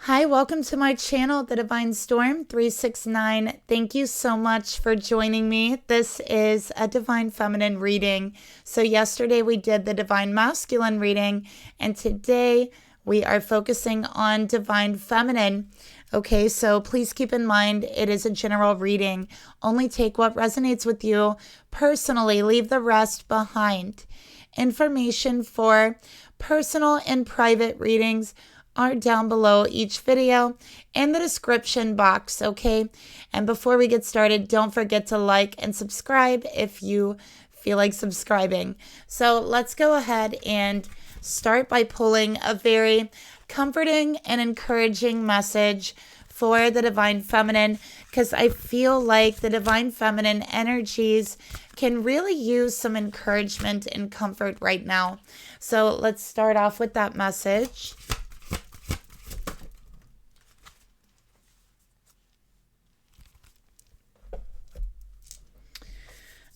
Hi, welcome to my channel, The Divine Storm 369. Thank you so much for joining me. This is a Divine Feminine reading. So yesterday we did the Divine Masculine reading, and today we are focusing on Divine Feminine. Okay, so please keep in mind it is a general reading. Only take what resonates with you personally. Leave the rest behind. Information for personal and private readings are down below each video in the description box, okay? And before we get started, don't forget to like and subscribe if you feel like subscribing. So let's go ahead and start by pulling a very comforting and encouraging message for the Divine Feminine, because I feel like the Divine Feminine energies can really use some encouragement and comfort right now. So let's start off with that message.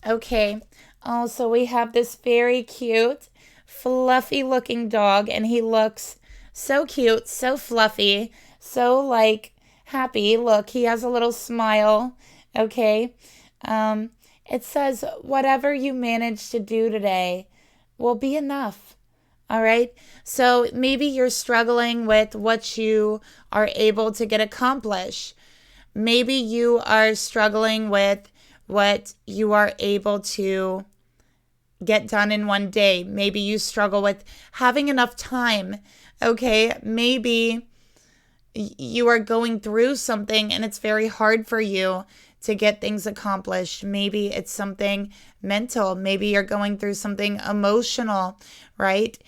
Okay, so we have this very cute, fluffy looking dog, and he looks so cute, so fluffy, so like happy. Look, he has a little smile, okay? It says, whatever you manage to do today will be enough, all right? So maybe you're struggling with what you are able to get accomplished. Maybe you are struggling with what you are able to get done in one day. Maybe you struggle with having enough time, okay? Maybe you are going through something and it's very hard for you to get things accomplished. Maybe it's something mental. Maybe you're going through something emotional, right?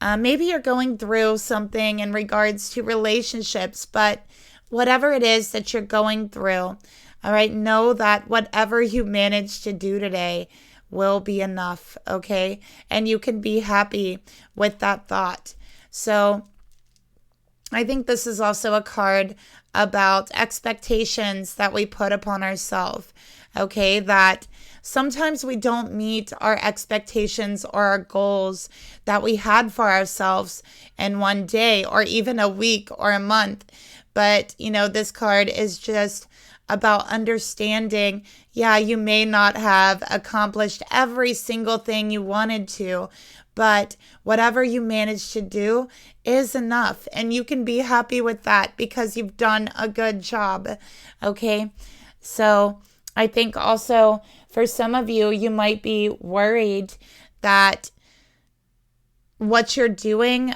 Maybe you're going through something in regards to relationships, but whatever it is that you're going through, all right, know that whatever you manage to do today will be enough, okay? And you can be happy with that thought. So I think this is also a card about expectations that we put upon ourselves, okay? That sometimes we don't meet our expectations or our goals that we had for ourselves in one day or even a week or a month. But, you know, this card is just about understanding, yeah, you may not have accomplished every single thing you wanted to, but whatever you managed to do is enough. And you can be happy with that because you've done a good job, okay? So I think also for some of you, you might be worried that what you're doing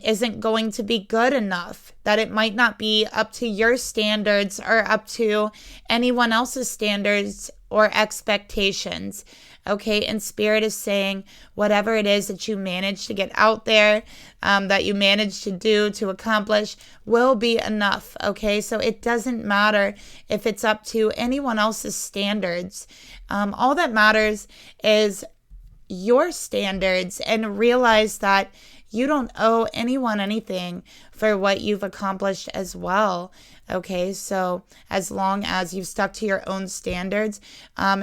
isn't going to be good enough, that it might not be up to your standards or up to anyone else's standards or expectations. Okay, and Spirit is saying whatever it is that you manage to get out there, that you manage to do, to accomplish, will be enough. Okay, so it doesn't matter if it's up to anyone else's standards. All that matters is your standards, and realize that you don't owe anyone anything for what you've accomplished as well. Okay, so as long as you've stuck to your own standards,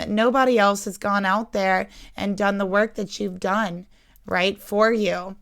nobody else has gone out there and done the work that you've done, right, for you.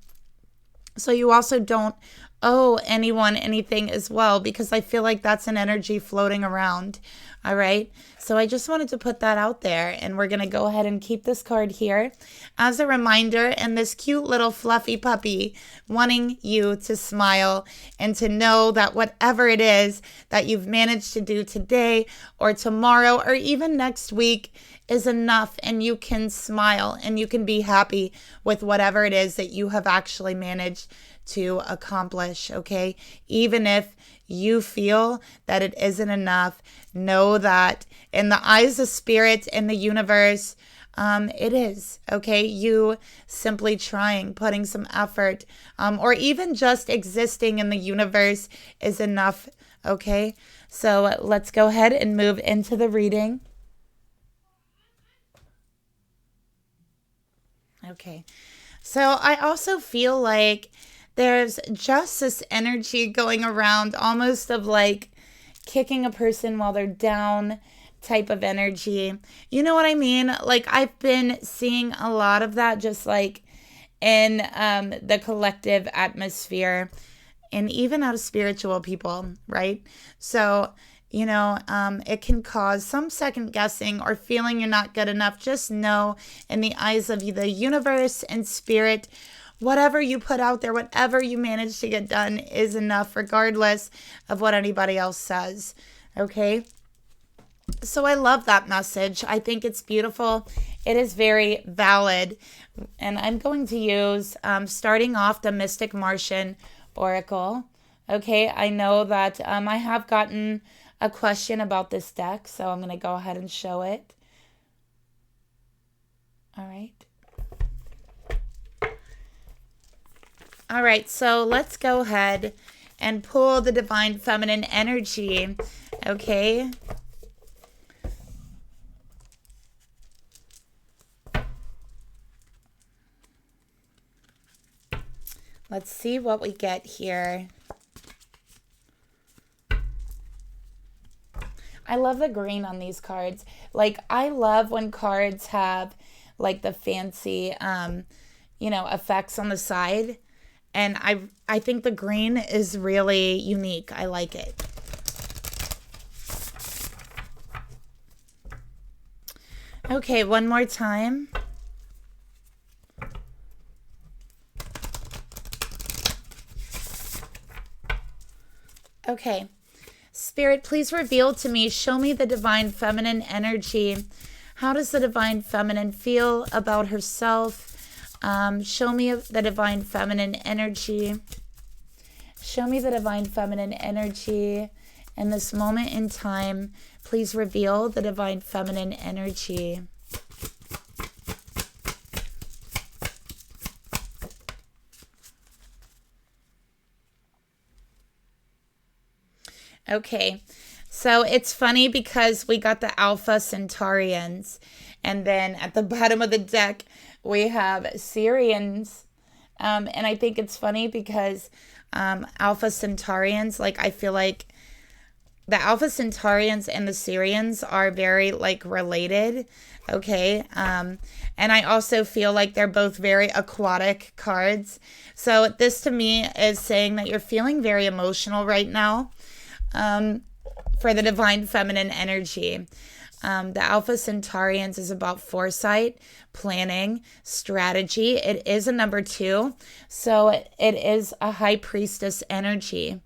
So you also don't owe anyone anything as well, because I feel like that's an energy floating around. All right. So I just wanted to put that out there, and we're going to go ahead and keep this card here as a reminder, and this cute little fluffy puppy wanting you to smile and to know that whatever it is that you've managed to do today or tomorrow or even next week is enough, and you can smile and you can be happy with whatever it is that you have actually managed to accomplish, okay? Even if you feel that it isn't enough, know that in the eyes of Spirit and the universe, it is, okay? You simply trying, putting some effort, or even just existing in the universe is enough, okay? So let's go ahead and move into the reading. Okay, so I also feel like there's just this energy going around, almost of like kicking a person while they're down type of energy. You know what I mean? Like, I've been seeing a lot of that just like in the collective atmosphere. and even out of spiritual people, right? So, it can cause some second guessing or feeling you're not good enough. Just know, in the eyes of the universe and spirit, whatever you put out there, whatever you manage to get done is enough, regardless of what anybody else says. Okay? So I love that message. I think it's beautiful. It is very valid. And I'm going to use, starting off, the Mystic Martian Oracle. Okay, I know that I have gotten a question about this deck, so I'm going to go ahead and show it. All right. All right, so let's go ahead and pull the Divine Feminine energy. Okay. Let's see what we get here. I love the green on these cards. Like, I love when cards have, like, the fancy, effects on the side. And I think the green is really unique. I like it. Okay, one more time. Okay. Spirit, please reveal to me, show me the Divine Feminine energy. How does the Divine Feminine feel about herself? Show me the Divine Feminine energy. Show me the Divine Feminine energy. In this moment in time, please reveal the Divine Feminine energy. Okay, so it's funny because we got the Alpha Centaurians, and then at the bottom of the deck, we have Sirians. And I think it's funny because Alpha Centaurians, like, I feel like the Alpha Centaurians and the Sirians are very, like, related. Okay. And I also feel like they're both very aquatic cards. So this to me is saying that you're feeling very emotional right now. For the Divine Feminine energy. The Alpha Centaurians is about foresight, planning, strategy. It is a number 2. So it is a High Priestess energy.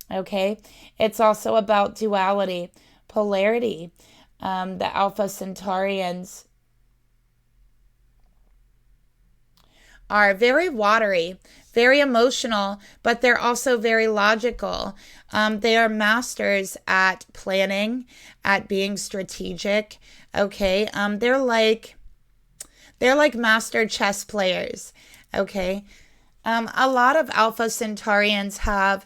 Okay. It's also about duality, polarity. The Alpha Centaurians are very watery, very emotional, but they're also very logical. They are masters at planning, at being strategic. Okay, they're like master chess players. Okay, a lot of Alpha Centaurians have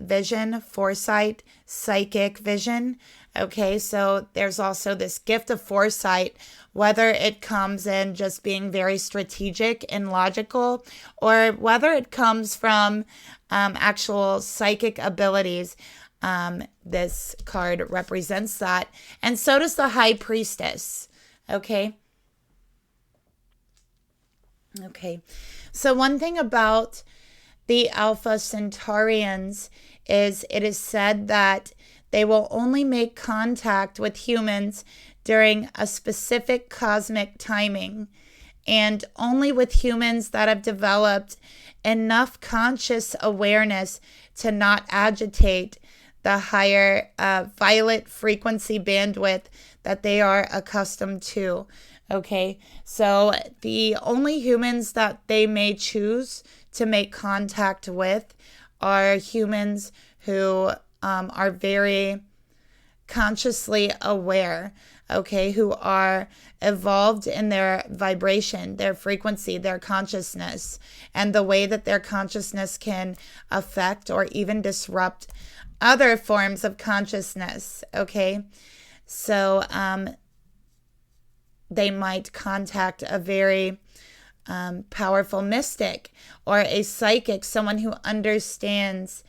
vision, foresight, psychic vision. Okay, so there's also this gift of foresight, whether it comes in just being very strategic and logical, or whether it comes from actual psychic abilities. This card represents that. And so does the High Priestess. Okay. Okay. So one thing about the Alpha Centaurians is it is said that they will only make contact with humans during a specific cosmic timing, and only with humans that have developed enough conscious awareness to not agitate the higher violet frequency bandwidth that they are accustomed to. Okay, so the only humans that they may choose to make contact with are humans who are very consciously aware, okay, who are evolved in their vibration, their frequency, their consciousness, and the way that their consciousness can affect or even disrupt other forms of consciousness, okay? So they might contact a very powerful mystic or a psychic, someone who understands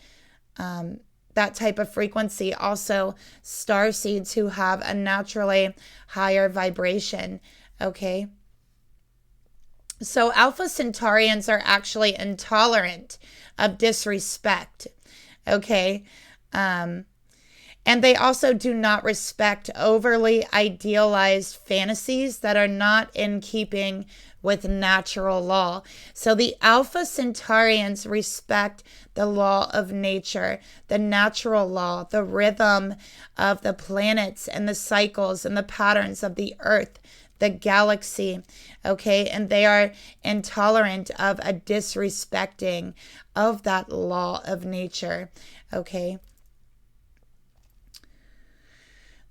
that type of frequency. Also, starseeds who have a naturally higher vibration, okay? So Alpha Centaurians are actually intolerant of disrespect. Okay. And they also do not respect overly idealized fantasies that are not in keeping with natural law. So the Alpha Centaurians respect the law of nature, the natural law, the rhythm of the planets and the cycles and the patterns of the earth, the galaxy, okay? And they are intolerant of a disrespecting of that law of nature, okay?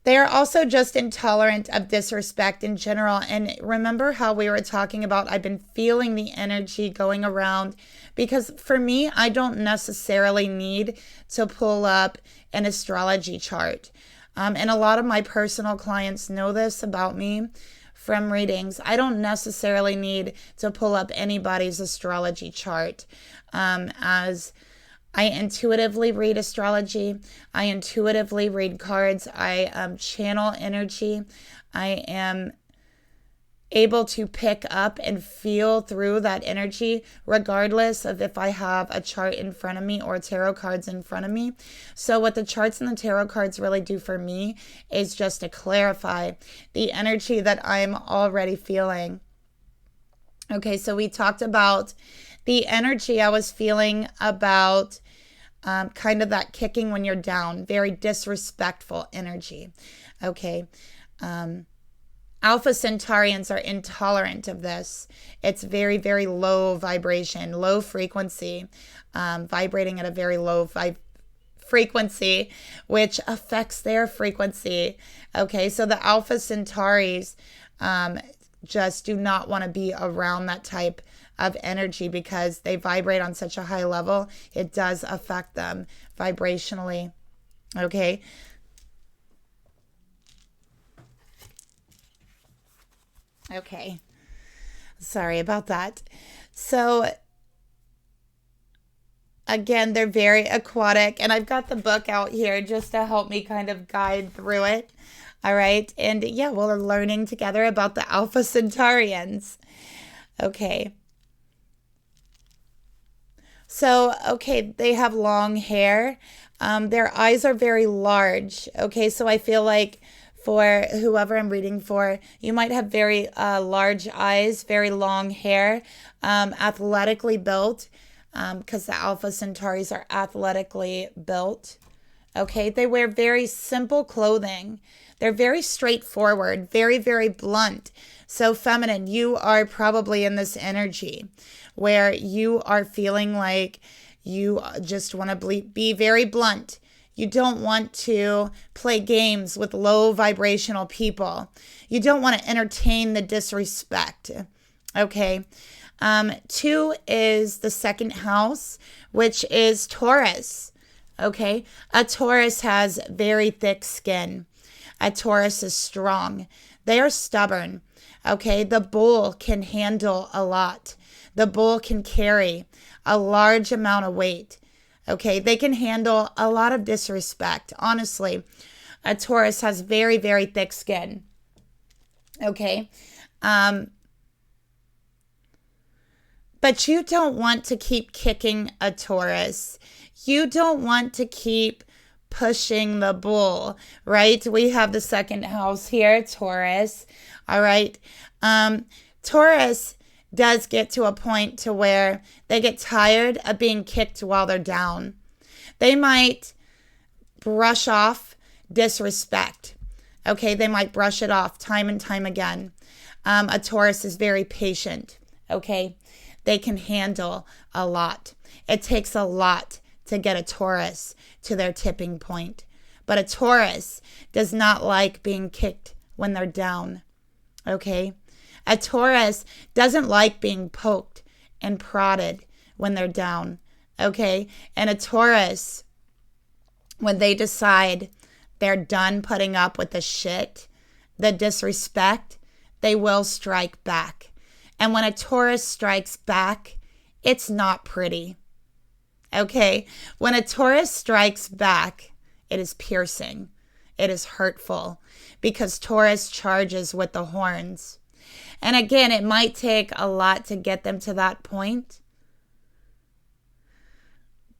They are also just intolerant of disrespect in general. And remember how we were talking about, I've been feeling the energy going around, because for me, I don't necessarily need to pull up an astrology chart. And a lot of my personal clients know this about me from readings. I don't necessarily need to pull up anybody's astrology chart, as I intuitively read astrology. I intuitively read cards. I channel energy. I am able to pick up and feel through that energy, regardless of if I have a chart in front of me or tarot cards in front of me. So what the charts and the tarot cards really do for me is just to clarify the energy that I'm already feeling. Okay, so we talked about the energy I was feeling about kind of that kicking when you're down, very disrespectful energy. Okay. Alpha Centaurians are intolerant of this. It's very, very low vibration, low frequency, vibrating at a very low frequency, which affects their frequency. Okay, so the Alpha Centauris just do not want to be around that type of energy because they vibrate on such a high level. It does affect them vibrationally. Okay. Okay. Sorry about that. So again, they're very aquatic, and I've got the book out here just to help me kind of guide through it. All right. And yeah, we're learning together about the Alpha Centaurians. Okay. So, okay, they have long hair. Their eyes are very large. Okay, so I feel like for whoever I'm reading for, you might have very large eyes, very long hair, athletically built, because the Alpha Centauris are athletically built. Okay, they wear very simple clothing. They're very straightforward, very, very blunt. So feminine, you are probably in this energy where you are feeling like you just want to be very blunt. You don't want to play games with low vibrational people. You don't want to entertain the disrespect. Okay. 2 is the second house, which is Taurus. Okay. A Taurus has very thick skin. A Taurus is strong. They are stubborn. Okay. The bull can handle a lot. The bull can carry a large amount of weight. Okay, they can handle a lot of disrespect. Honestly, a Taurus has very, very thick skin. Okay. But you don't want to keep kicking a Taurus. You don't want to keep pushing the bull, right? We have the second house here, Taurus. All right. Taurus does get to a point to where they get tired of being kicked while they're down. They might brush off disrespect. Okay, they might brush it off time and time again. A Taurus is very patient. Okay, they can handle a lot. It takes a lot to get a Taurus to their tipping point. But a Taurus does not like being kicked when they're down. Okay? A Taurus doesn't like being poked and prodded when they're down, okay? And a Taurus, when they decide they're done putting up with the shit, the disrespect, they will strike back. And when a Taurus strikes back, it's not pretty, okay? When a Taurus strikes back, it is piercing. It is hurtful because Taurus charges with the horns. And again, it might take a lot to get them to that point.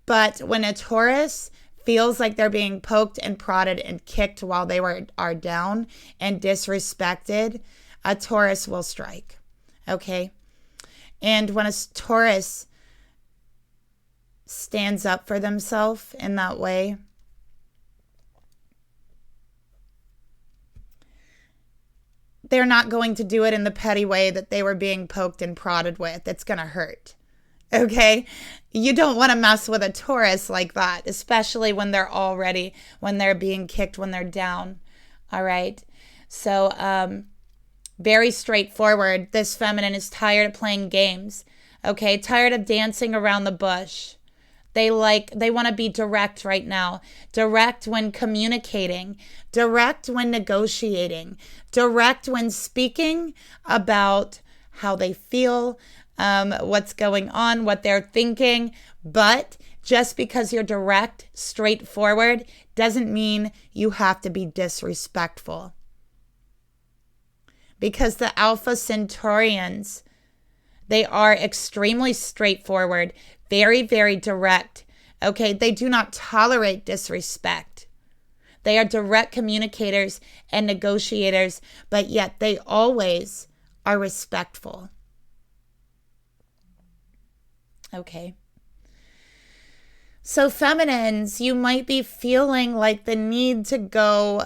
But when a Taurus feels like they're being poked and prodded and kicked while they are down and disrespected, a Taurus will strike. Okay? And when a Taurus stands up for themselves in that way, they're not going to do it in the petty way that they were being poked and prodded with. It's going to hurt. Okay? You don't want to mess with a Taurus like that, especially when they're being kicked, when they're down. All right? So, very straightforward. This feminine is tired of playing games. Okay? Tired of dancing around the bush. They want to be direct right now. Direct when communicating. Direct when negotiating. Direct when speaking about how they feel, what's going on, what they're thinking. But just because you're direct, straightforward, doesn't mean you have to be disrespectful. Because the Alpha Centaurians, they are extremely straightforward, very, very direct. Okay, they do not tolerate disrespect. They are direct communicators and negotiators, but yet they always are respectful. Okay. So feminines, you might be feeling like the need to go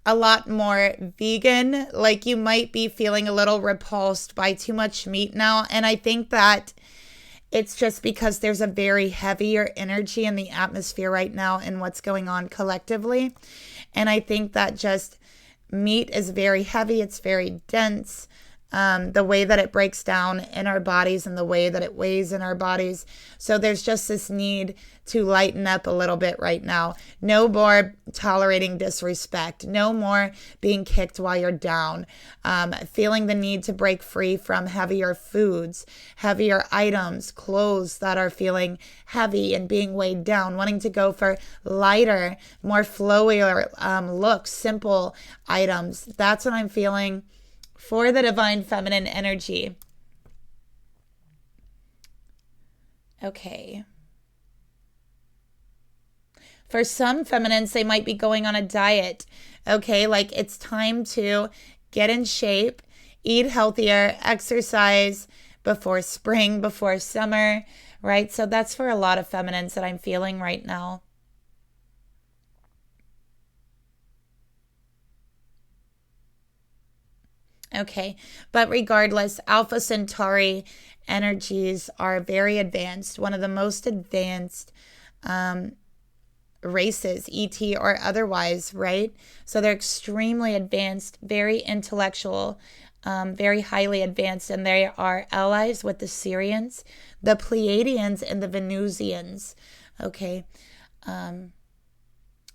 a lot more vegan. Like you might be feeling a little repulsed by too much meat now. And I think that it's just because there's a very heavier energy in the atmosphere right now and what's going on collectively. And I think that just meat is very heavy. It's very dense. The way that it breaks down in our bodies and the way that it weighs in our bodies. So there's just this need to lighten up a little bit right now. No more tolerating disrespect. No more being kicked while you're down. Feeling the need to break free from heavier foods, heavier items, clothes that are feeling heavy and being weighed down. Wanting to go for lighter, more flowier looks, simple items. That's what I'm feeling for the divine feminine energy. Okay. For some feminines, they might be going on a diet. Okay, like it's time to get in shape, eat healthier, exercise before spring, before summer, right? So that's for a lot of feminines that I'm feeling right now. Okay, but regardless, Alpha Centauri energies are very advanced, one of the most advanced races, ET or otherwise, right? So they're extremely advanced, very intellectual, very highly advanced, and they are allies with the Sirians, the Pleiadians, and the Venusians. Okay,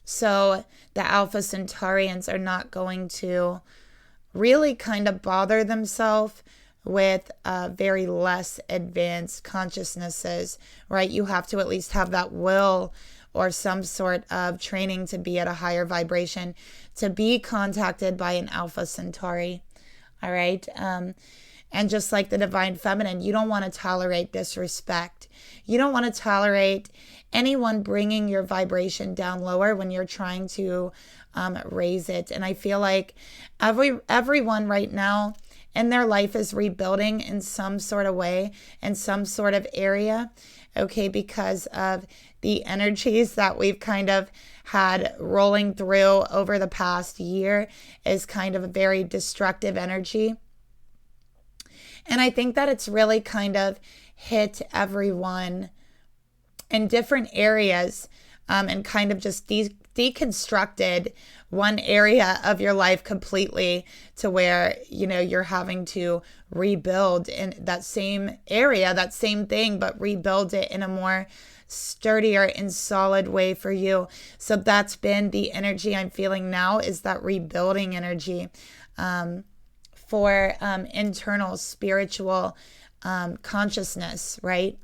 so the Alpha Centaurians are not going to really kind of bother themselves with very less advanced consciousnesses, right? You have to at least have that will or some sort of training to be at a higher vibration, to be contacted by an Alpha Centauri, all right? And just like the divine feminine, you don't want to tolerate disrespect. You don't want to tolerate anyone bringing your vibration down lower when you're trying to raise it. And I feel like everyone right now in their life is rebuilding in some sort of way, in some sort of area, okay, because of the energies that we've kind of had rolling through over the past year is kind of a very destructive energy. And I think that it's really kind of hit everyone in different areas and kind of just deconstructed one area of your life completely to where, you know, you're having to rebuild in that same area, that same thing, but rebuild it in a more sturdier and solid way for you. So that's been the energy I'm feeling now, is that rebuilding energy for internal spiritual consciousness, right?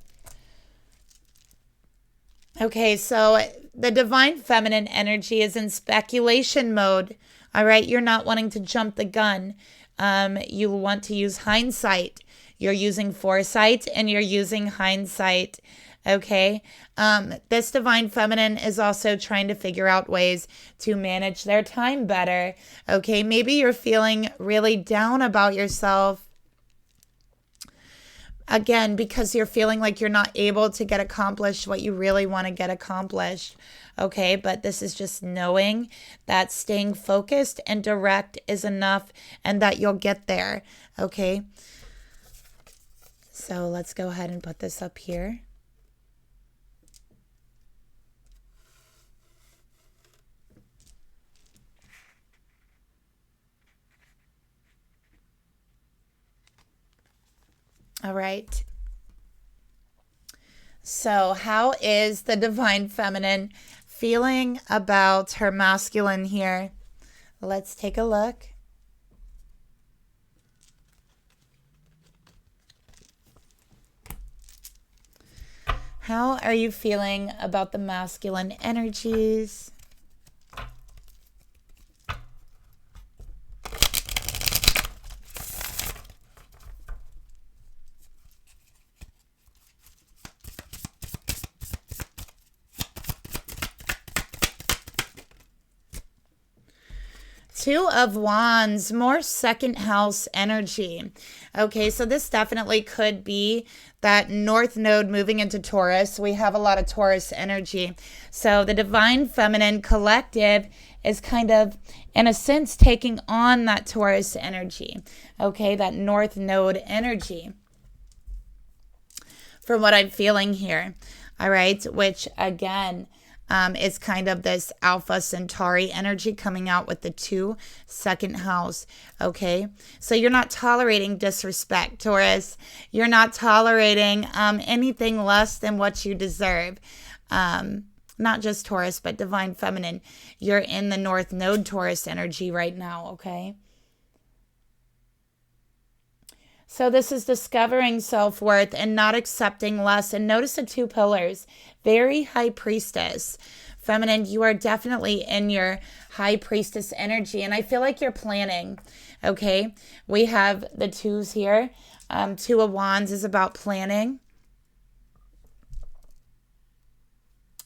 Okay, so the divine feminine energy is in speculation mode. All right, you're not wanting to jump the gun. You want to use hindsight. You're using foresight and you're using hindsight. Okay. This divine feminine is also trying to figure out ways to manage their time better. Okay. Maybe you're feeling really down about yourself. Again, because you're feeling like you're not able to get accomplished what you really want to get accomplished. Okay, but this is just knowing that staying focused and direct is enough and that you'll get there. Okay, so let's go ahead and put this up here. All right. So, how is the divine feminine feeling about her masculine here? Let's take a look. How are you feeling about the masculine energies? Two of Wands, more second house energy. Okay, so this definitely could be that North Node moving into Taurus. We have a lot of Taurus energy. So the divine feminine collective is kind of, in a sense, taking on that Taurus energy. Okay, that North Node energy. From what I'm feeling here. All right, which again, is kind of this Alpha Centauri energy coming out with the 2 second house. Okay, so you're not tolerating disrespect, Taurus. You're not tolerating anything less than what you deserve. Not just Taurus, but divine feminine. You're in the North Node Taurus energy right now. Okay. So this is discovering self-worth and not accepting less. And notice the 2 pillars. Very high priestess. Feminine, you are definitely in your high priestess energy. And I feel like you're planning. Okay. We have the 2s here. 2 of Wands is about planning.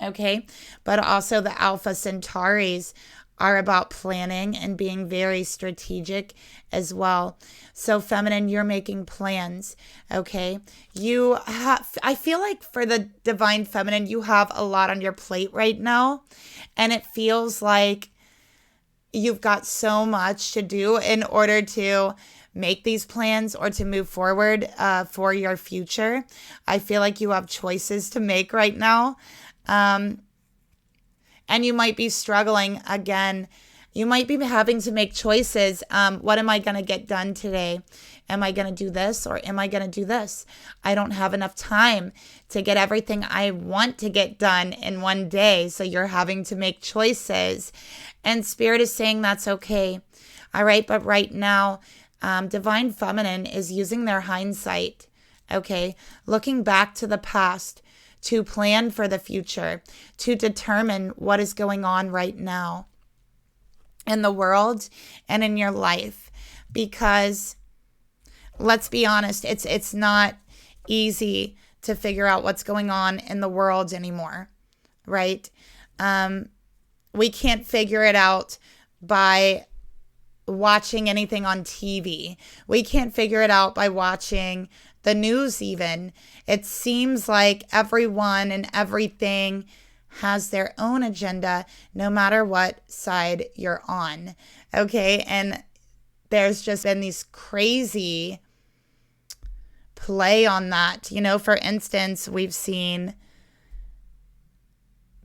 Okay. But also the Alpha Centauris are about planning and being very strategic as well. So feminine, you're making plans. Okay. I feel like for the divine feminine, you have a lot on your plate right now. And it feels like you've got so much to do in order to make these plans or to move forward for your future. I feel like you have choices to make right now. And you might be struggling again. You might be having to make choices. What am I going to get done today? Am I going to do this or am I going to do this? I don't have enough time to get everything I want to get done in one day. So you're having to make choices. And Spirit is saying that's okay. All right. But right now, divine feminine is using their hindsight. Okay. Looking back to the past, to plan for the future, to determine what is going on right now in the world and in your life. Because let's be honest, it's not easy to figure out what's going on in the world anymore, right? We can't figure it out by watching anything on TV. We can't figure it out by watching the news even. It seems like everyone and everything has their own agenda, no matter what side you're on. Okay. And there's just been these crazy play on that. You know, for instance, we've seen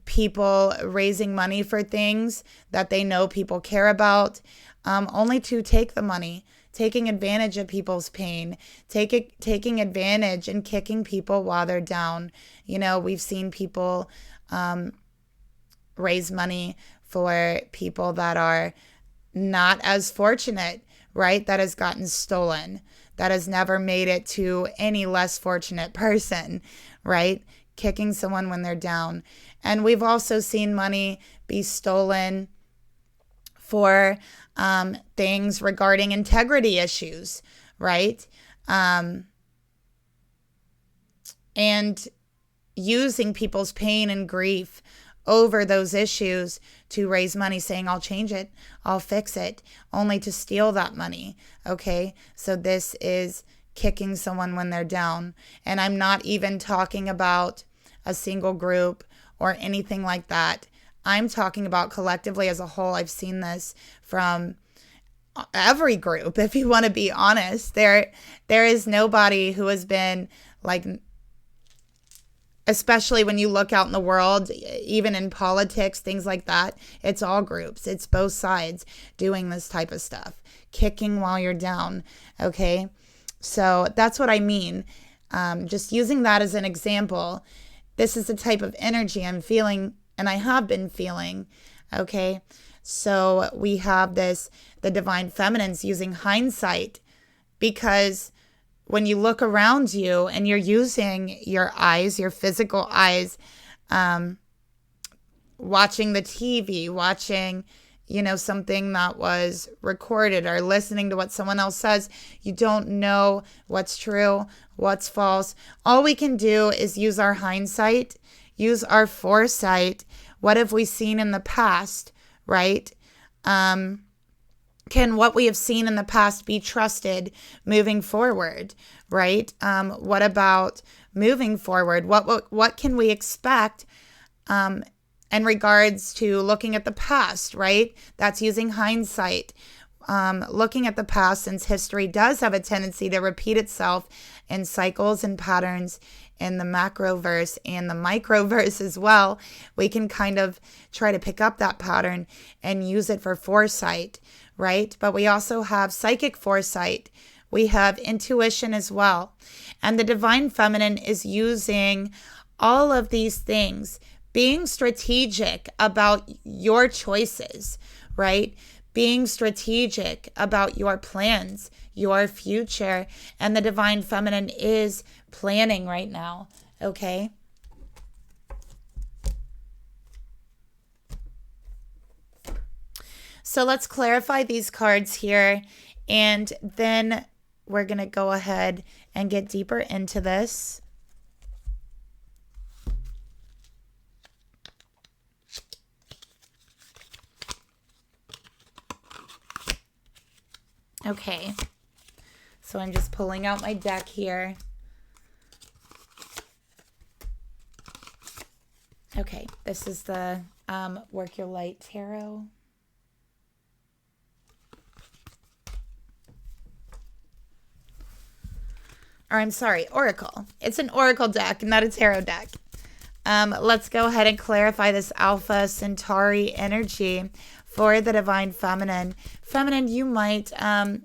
people raising money for things that they know people care about, only to take the money, taking advantage of people's pain, taking advantage and kicking people while they're down. You know, we've seen people raise money for people that are not as fortunate, right? That has gotten stolen, that has never made it to any less fortunate person, right? Kicking someone when they're down. And we've also seen money be stolen for things regarding integrity issues, right? And using people's pain and grief over those issues to raise money, saying, I'll change it, I'll fix it, only to steal that money. Okay, so this is kicking someone when they're down. And I'm not even talking about a single group or anything like that. I'm talking about collectively as a whole. I've seen this from every group, if you want to be honest. There is nobody who has been like, especially when you look out in the world, even in politics, things like that, it's all groups. It's both sides doing this type of stuff, kicking while you're down, okay? So that's what I mean. Just using that as an example, this is the type of energy I'm feeling, and I have been feeling, okay? So we have this, the divine feminine's using hindsight, because when you look around you and you're using your eyes, your physical eyes, watching the TV, watching, something that was recorded, or listening to what someone else says, you don't know what's true, what's false. All we can do is use our hindsight, use our foresight. What have we seen in the past, right? Can what we have seen in the past be trusted moving forward, right? What about moving forward? What can we expect in regards to looking at the past, right? That's using hindsight. Looking at the past, since history does have a tendency to repeat itself in cycles and patterns in the macroverse and the microverse as well, we can kind of try to pick up that pattern and use it for foresight, right? But we also have psychic foresight. We have intuition as well. And the divine feminine is using all of these things, being strategic about your choices, right? Being strategic about your plans, your future. And the divine feminine is planning right now, okay? So let's clarify these cards here, and then we're going to go ahead and get deeper into this. Okay, so I'm just pulling out my deck here. Okay, this is the Work Your Light Tarot. Or I'm sorry, Oracle. It's an Oracle deck, not a tarot deck. Let's go ahead and clarify this Alpha Centauri energy for the divine feminine. Feminine, you might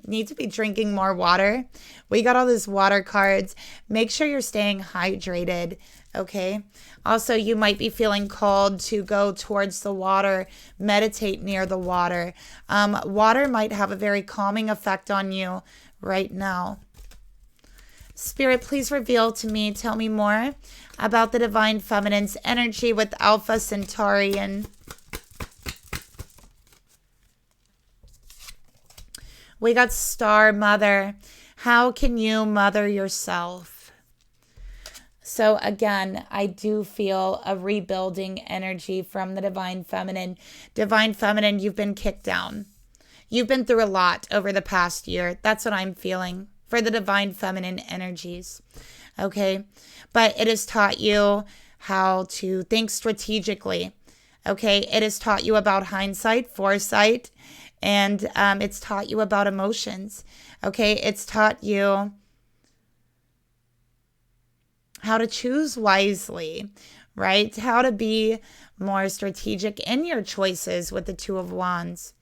need to be drinking more water. We got all these water cards. Make sure you're staying hydrated, okay? Also, you might be feeling called to go towards the water, meditate near the water. Water might have a very calming effect on you right now. Spirit, please reveal to me, tell me more about the divine feminine's energy with Alpha Centaurian. We got Star Mother. How can you mother yourself? So again, I do feel a rebuilding energy from the divine feminine. Divine feminine, you've been kicked down. You've been through a lot over the past year. That's what I'm feeling for the divine feminine energies. Okay? But it has taught you how to think strategically. Okay? It has taught you about hindsight, foresight, and it's taught you about emotions. Okay? It's taught you how to choose wisely, right? How to be more strategic in your choices with the Two of Wands.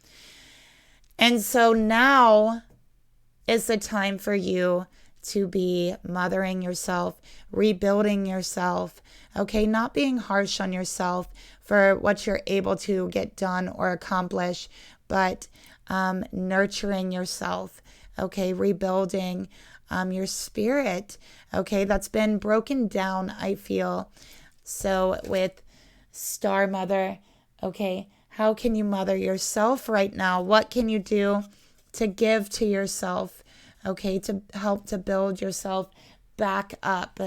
And so now is the time for you to be mothering yourself, rebuilding yourself, okay? Not being harsh on yourself for what you're able to get done or accomplish, but nurturing yourself, okay? Rebuilding your spirit, okay? That's been broken down, I feel. So with Star Mother, okay, How can you mother yourself right now? What can you do to give to yourself, okay, to help to build yourself back up?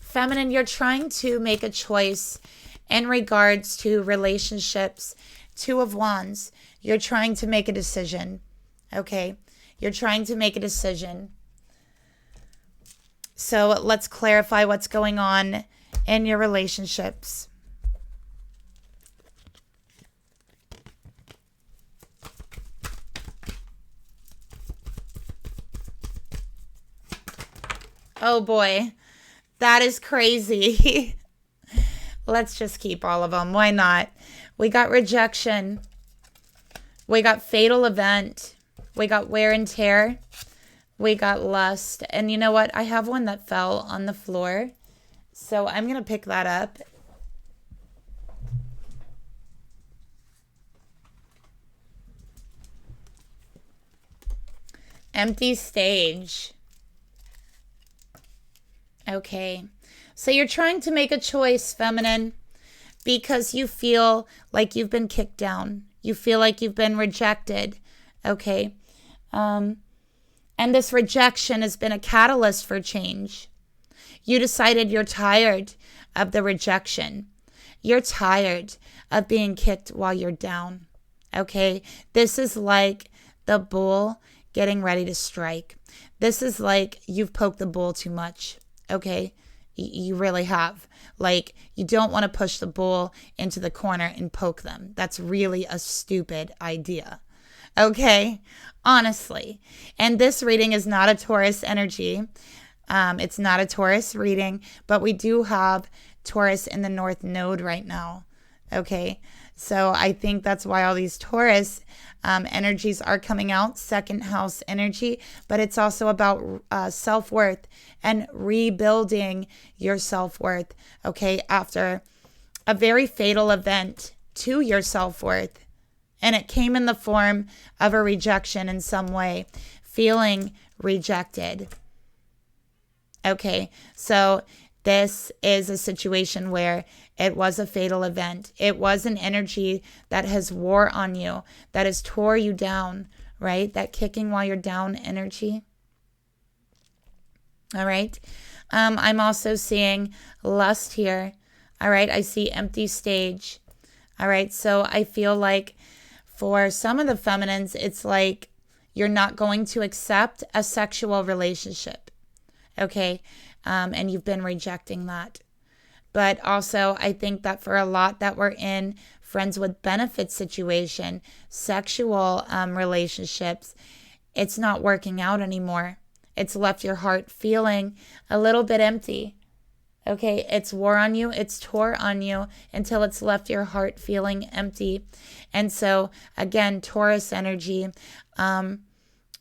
Feminine, you're trying to make a choice in regards to relationships. Two of Wands, you're trying to make a decision, okay? You're trying to make a decision. So let's clarify what's going on in your relationships. Oh boy, that is crazy. Let's just keep all of them. Why not? We got rejection. We got fatal event. We got wear and tear. We got lust. And you know what? I have one that fell on the floor. So I'm going to pick that up. Empty stage. Okay. So you're trying to make a choice, feminine, because you feel like you've been kicked down. You feel like you've been rejected. Okay. And this rejection has been a catalyst for change. You decided you're tired of the rejection. You're tired of being kicked while you're down. Okay. This is like the bull getting ready to strike. This is like you've poked the bull too much. Okay. You really have. Like, you don't want to push the bull into the corner and poke them. That's really a stupid idea. Okay? Honestly. And this reading is not a Taurus energy. It's not a Taurus reading, but we do have Taurus in the North Node right now. Okay? So I think that's why all these Taurus energies are coming out, second house energy, but it's also about self-worth and rebuilding your self-worth, okay, after a very fatal event to your self-worth. And it came in the form of a rejection in some way, feeling rejected. Okay, so this is a situation where it was a fatal event. It was an energy that has wore on you, that has tore you down, right? That kicking while you're down energy. All right. I'm also seeing lust here. All right. I see empty stage. All right. So I feel like for some of the feminines, it's like you're not going to accept a sexual relationship. Okay. And you've been rejecting that. But also, I think that for a lot that were in friends with benefit situation, sexual relationships, it's not working out anymore. It's left your heart feeling a little bit empty. Okay, it's wore on you, it's tore on you until it's left your heart feeling empty. And so, again, Taurus energy,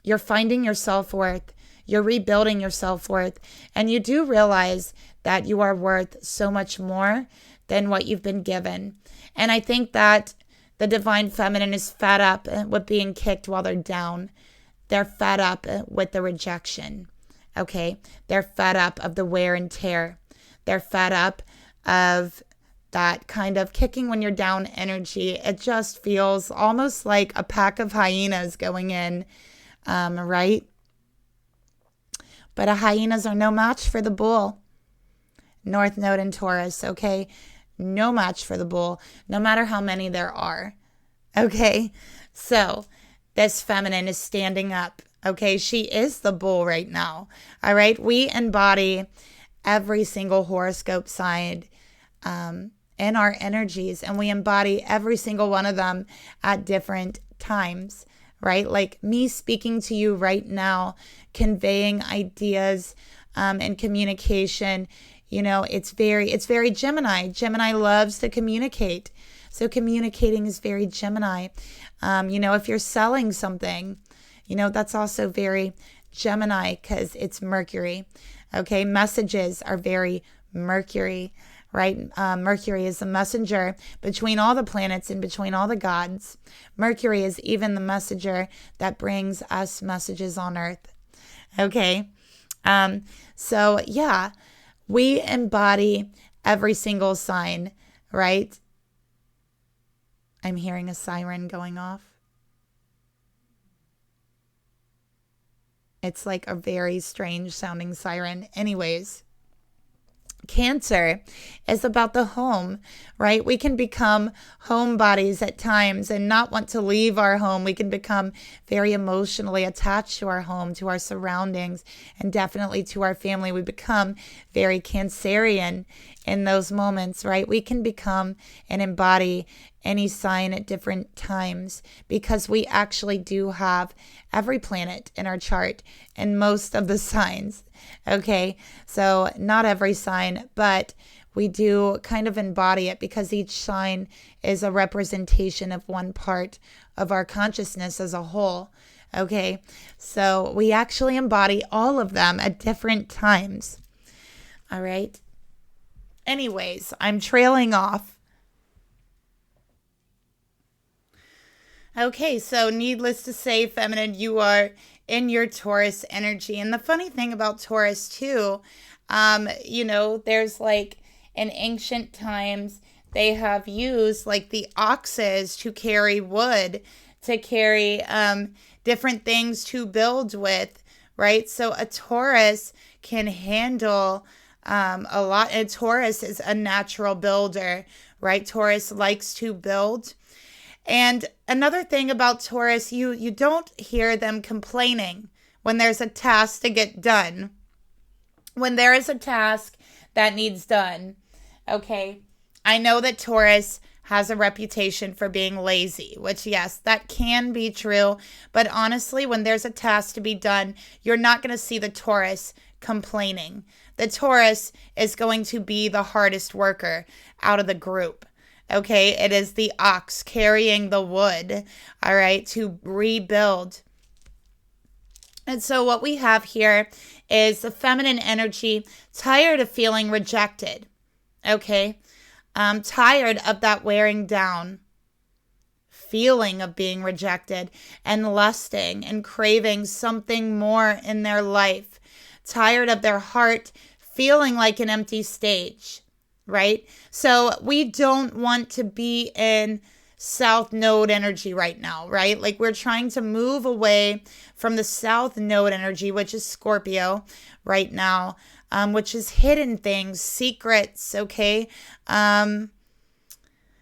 you're finding your self-worth. You're rebuilding your self-worth. And you do realize that you are worth so much more than what you've been given. And I think that the divine feminine is fed up with being kicked while they're down. They're fed up with the rejection. Okay? They're fed up of the wear and tear. They're fed up of that kind of kicking when you're down energy. It just feels almost like a pack of hyenas going in, right? But hyenas are no match for the bull. North Node in Taurus, okay? No match for the bull, no matter how many there are, okay? So this feminine is standing up, okay? She is the bull right now, all right? We embody every single horoscope sign in our energies, and we embody every single one of them at different times, right? Like me speaking to you right now, conveying ideas and communication. You know, it's very Gemini. Gemini loves to communicate. So communicating is very Gemini. You know, if you're selling something, you know, that's also very Gemini because it's Mercury. Okay, messages are very Mercury, right? Mercury is the messenger between all the planets and between all the gods. Mercury is even the messenger that brings us messages on Earth. Okay, so yeah. We embody every single sign, right? I'm hearing a siren going off. It's like a very strange sounding siren. Anyways, Cancer is about the home, right? We can become homebodies at times and not want to leave our home. We can become very emotionally attached to our home, to our surroundings, and definitely to our family. We become very Cancerian in those moments, right? We can become and embody any sign at different times because we actually do have every planet in our chart and most of the signs. Okay, so not every sign, but we do kind of embody it because each sign is a representation of one part of our consciousness as a whole. Okay, so we actually embody all of them at different times. All right. Anyways, I'm trailing off. Okay, so needless to say, feminine, you are in your Taurus energy. And the funny thing about Taurus too, there's like in ancient times, they have used like the oxes to carry wood, to carry different things to build with, right? So a Taurus can handle a lot. And Taurus is a natural builder, right? Taurus likes to build. And another thing about Taurus, you don't hear them complaining when there's a task to get done. When there is a task that needs done, okay? I know that Taurus has a reputation for being lazy, which, yes, that can be true. But honestly, when there's a task to be done, you're not going to see the Taurus complaining. The Taurus is going to be the hardest worker out of the group. Okay, it is the ox carrying the wood, all right, to rebuild. And so what we have here is the feminine energy, tired of feeling rejected, okay? Tired of that wearing down feeling of being rejected and lusting and craving something more in their life. Tired of their heart feeling like an empty stage. Right? So we don't want to be in South Node energy right now, right? Like we're trying to move away from the South Node energy, which is Scorpio right now, which is hidden things, secrets, okay?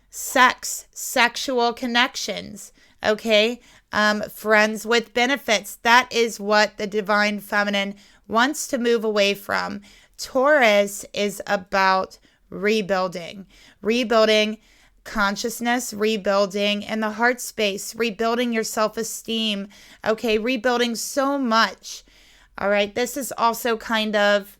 Sex, sexual connections, okay? Friends with benefits. That is what the divine feminine wants to move away from. Taurus is about rebuilding consciousness, rebuilding in the heart space, rebuilding your self-esteem, okay, rebuilding so much. All right, this is also kind of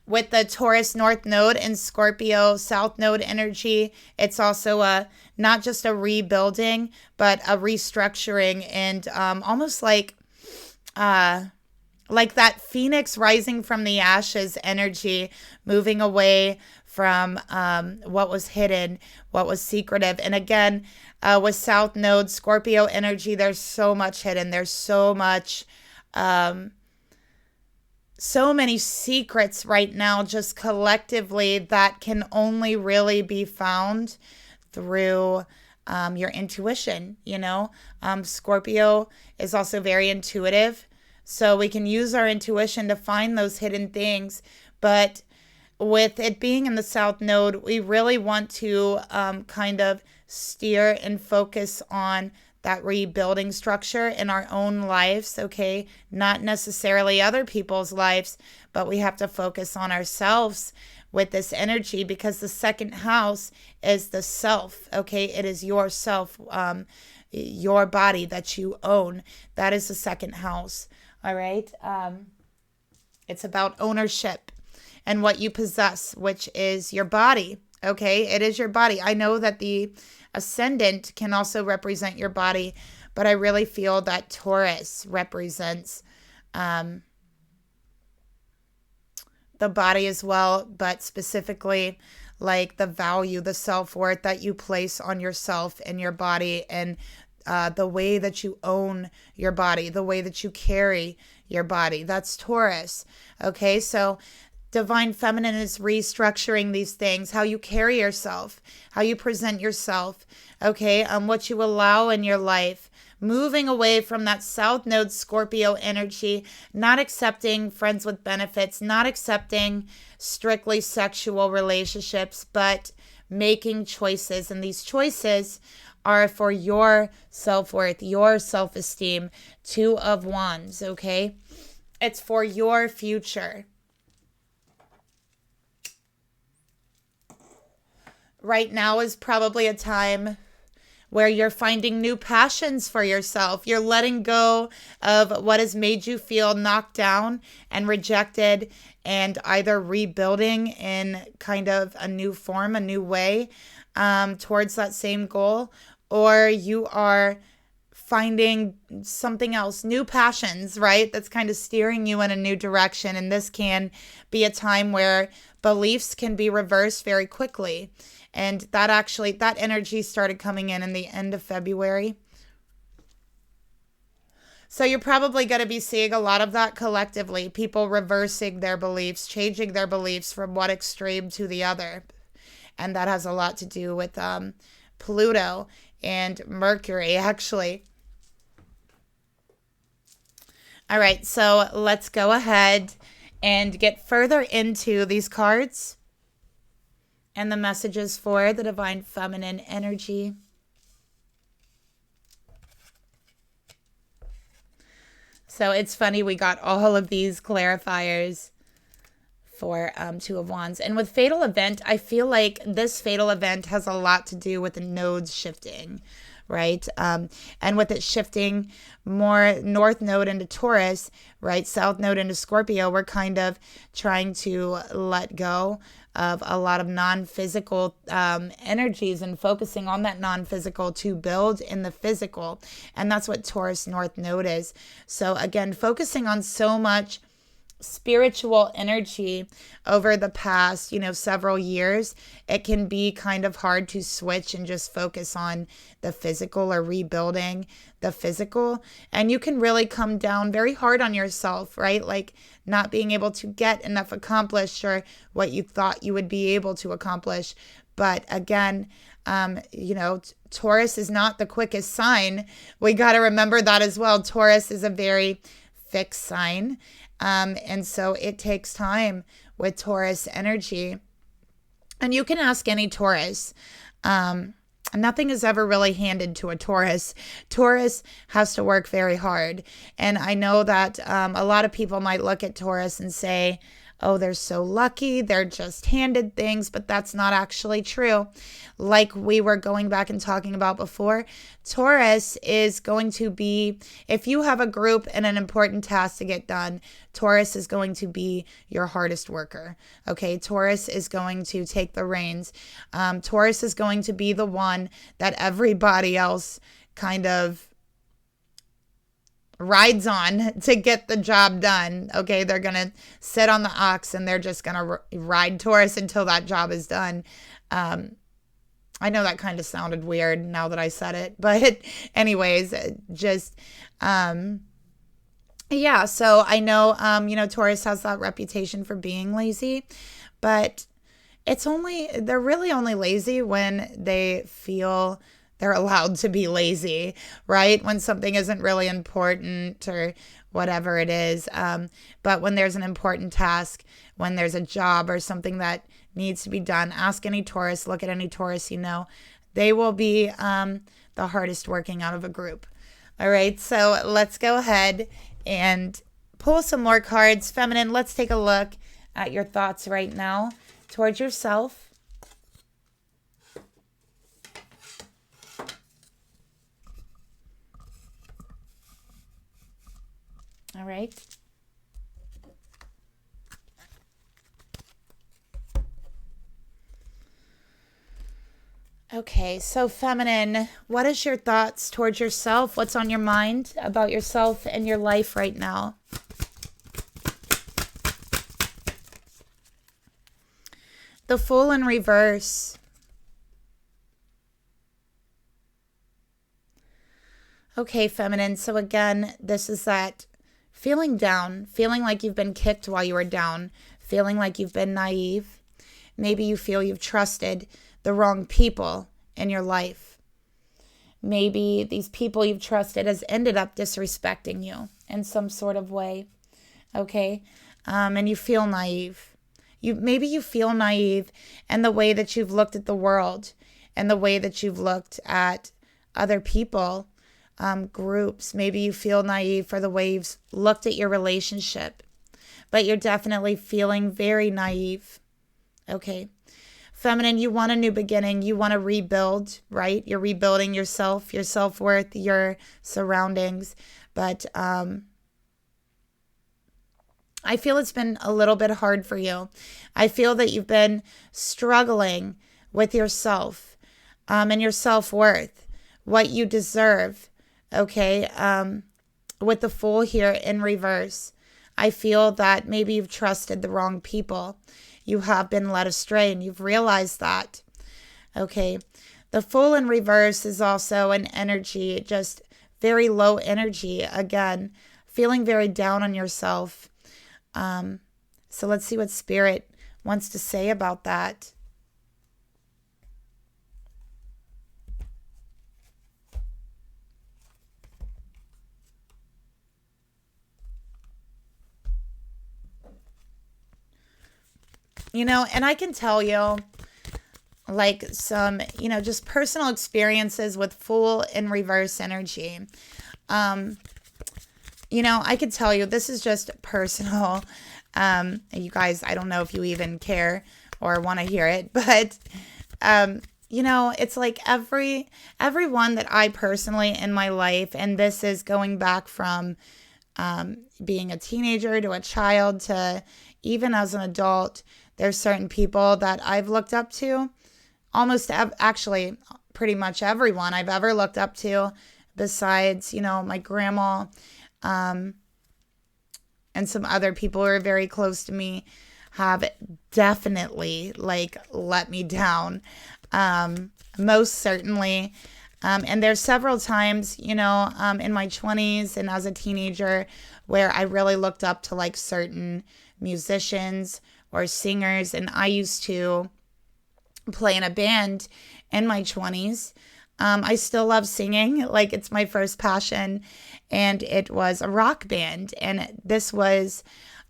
with the Taurus North Node and Scorpio South Node energy. It's also not just a rebuilding, but a restructuring and almost like that phoenix rising from the ashes energy, moving away from what was hidden, what was secretive. And again, with South Node, Scorpio energy, there's so much hidden. There's so much, so many secrets right now, just collectively, that can only really be found through your intuition, Scorpio is also very intuitive. So we can use our intuition to find those hidden things. But with it being in the South Node, we really want to kind of steer and focus on that rebuilding structure in our own lives, okay? Not necessarily other people's lives, but we have to focus on ourselves with this energy because the second house is the self, okay? It is your self, your body that you own. That is the second house. All right. It's about ownership and what you possess, which is your body. Okay. It is your body. I know that the ascendant can also represent your body, but I really feel that Taurus represents the body as well, but specifically like the value, the self-worth that you place on yourself and your body and the way that you own your body, the way that you carry your body. That's Taurus. Okay, so Divine Feminine is restructuring these things, how you carry yourself, how you present yourself, okay, what you allow in your life. Moving away from that South Node Scorpio energy, not accepting friends with benefits, not accepting strictly sexual relationships, but making choices. And these choices are for your self-worth, your self-esteem. Two of Wands, okay? It's for your future. Right now is probably a time where you're finding new passions for yourself. You're letting go of what has made you feel knocked down and rejected, and either rebuilding in kind of a new form, a new way towards that same goal, or you are finding something else, new passions, right? That's kind of steering you in a new direction. And this can be a time where beliefs can be reversed very quickly. And that energy started coming in the end of February. So you're probably going to be seeing a lot of that collectively. People reversing their beliefs, changing their beliefs from one extreme to the other. And that has a lot to do with Pluto and Mercury, actually. All right, so let's go ahead and get further into these cards and the messages for the Divine Feminine energy. So it's funny, we got all of these clarifiers for Two of Wands. And with Fatal Event, I feel like this Fatal Event has a lot to do with the nodes shifting, right? And with it shifting more North Node into Taurus, right? South Node into Scorpio, we're kind of trying to let go of a lot of non-physical energies and focusing on that non-physical to build in the physical. And that's what Taurus North Node is. So again, focusing on so much spiritual energy over the past, several years, it can be kind of hard to switch and just focus on the physical or rebuilding the physical. And you can really come down very hard on yourself, right? Like not being able to get enough accomplished or what you thought you would be able to accomplish. But again, Taurus is not the quickest sign. We got to remember that as well. Taurus is a very fixed sign. And so it takes time with Taurus energy. And you can ask any Taurus. Nothing is ever really handed to a Taurus. Taurus has to work very hard. And I know that a lot of people might look at Taurus and say, oh, they're so lucky, they're just handed things, but that's not actually true. Like we were going back and talking about before, Taurus is going to be, if you have a group and an important task to get done, Taurus is going to be your hardest worker. Okay, Taurus is going to take the reins. Taurus is going to be the one that everybody else kind of rides on to get the job done. Okay, they're going to sit on the ox and they're just going to ride Taurus until that job is done. I know that kind of sounded weird now that I said it, but anyways, just yeah, so I know Taurus has that reputation for being lazy, but they're really only lazy when they feel they're allowed to be lazy, right? When something isn't really important or whatever it is. But when there's an important task, when there's a job or something that needs to be done, ask any Taurus, look at any Taurus they will be the hardest working out of a group. All right, so let's go ahead and pull some more cards. Feminine, let's take a look at your thoughts right now towards yourself. All right. Okay, so Feminine, what is your thoughts towards yourself? What's on your mind about yourself and your life right now? The Fool in reverse. Okay, Feminine, so again, this is that feeling down, feeling like you've been kicked while you were down, feeling like you've been naive. Maybe you feel you've trusted the wrong people in your life. Maybe these people you've trusted has ended up disrespecting you in some sort of way. Okay? And you feel naive. Maybe you feel naive in the way that you've looked at the world and the way that you've looked at other people, groups. Maybe you feel naive for the way you've looked at your relationship, but you're definitely feeling very naive. Okay. Feminine, you want a new beginning. You want to rebuild, right? You're rebuilding yourself, your self-worth, your surroundings. But I feel it's been a little bit hard for you. I feel that you've been struggling with yourself and your self-worth, what you deserve, okay? With the Fool here in reverse, I feel that maybe you've trusted the wrong people. You have been led astray and you've realized that, okay? The Fool in reverse is also an energy, just very low energy, again, feeling very down on yourself. So let's see what Spirit wants to say about that. And I can tell you, like, some, just personal experiences with Fool in reverse energy. I could tell you, this is just personal. You guys, I don't know if you even care or want to hear it, but, it's like everyone that I personally in my life, and this is going back from being a teenager to a child to even as an adult, there's certain people that I've looked up to. Actually, pretty much everyone I've ever looked up to, besides, my grandma, and some other people who are very close to me, have definitely, let me down. Most certainly. And there's several times, in my 20s and as a teenager where I really looked up to, certain musicians or singers. And I used to play in a band in my 20s. I still love singing, it's my first passion, and it was a rock band. And this was,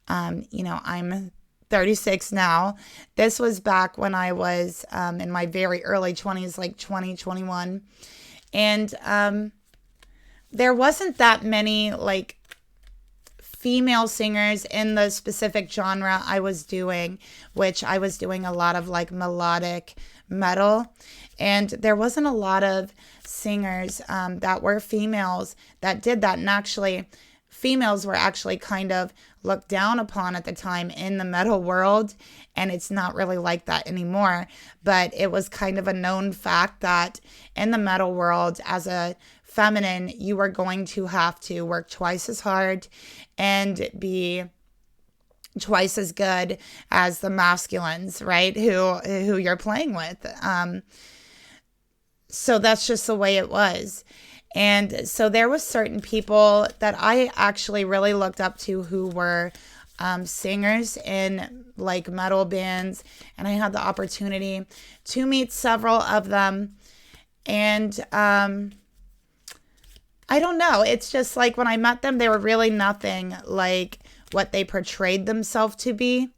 I'm 36 now. This was back when I was in my very early 20s, 20, 21. And there wasn't that many, female singers in the specific genre I was doing, which I was doing a lot of melodic metal. And there wasn't a lot of singers that were females that did that. And actually, females were actually kind of looked down upon at the time in the metal world. And it's not really like that anymore. But it was kind of a known fact that in the metal world, as a feminine, you are going to have to work twice as hard and be twice as good as the masculines, right? Who you're playing with. So that's just the way it was. And so there was certain people that I actually really looked up to who were singers in metal bands. And I had the opportunity to meet several of them. And I don't know. It's just when I met them, they were really nothing like what they portrayed themselves to be.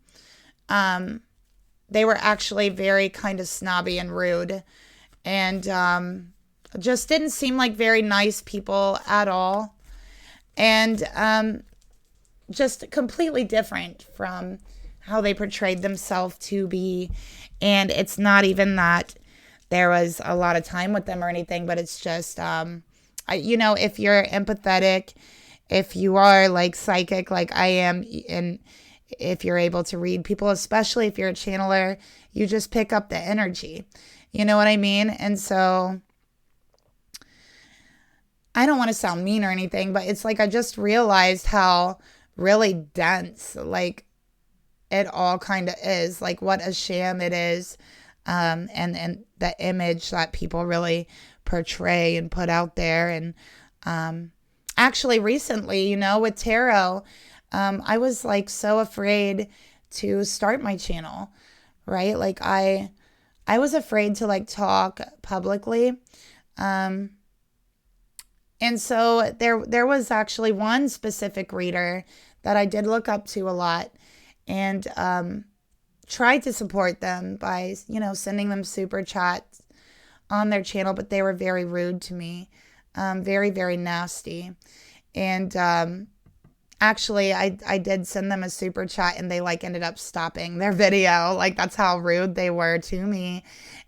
They were actually very kind of snobby and rude. And just didn't seem like very nice people at all. And just completely different from how they portrayed themselves to be. And it's not even that there was a lot of time with them or anything, but it's just, if you're empathetic, if you are psychic like I am, and if you're able to read people, especially if you're a channeler, you just pick up the energy. You know what I mean? And so I don't want to sound mean or anything, but it's I just realized how really dense it all kind of is, what a sham it is, and the image that people really portray and put out there. And actually recently, with tarot, I was so afraid to start my channel, right? Like I was afraid to like talk publicly. And so there was actually one specific reader that I did look up to a lot, and tried to support them by, sending them super chats on their channel, but they were very rude to me, very, very nasty. And actually, I did send them a super chat, and they like ended up stopping their video. Like, that's how rude they were to me.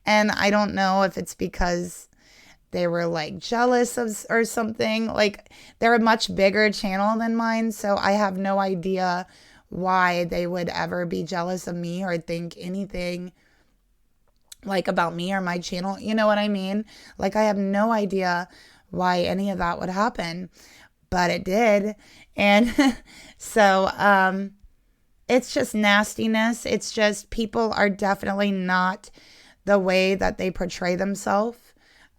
And I don't know if it's because they were like jealous of or something. Like, they're a much bigger channel than mine, so I have no idea why they would ever be jealous of me or think anything like about me or my channel. You know what I mean? Like, I have no idea why any of that would happen, but it did. And so it's just nastiness. It's just people are definitely not the way that they portray themselves.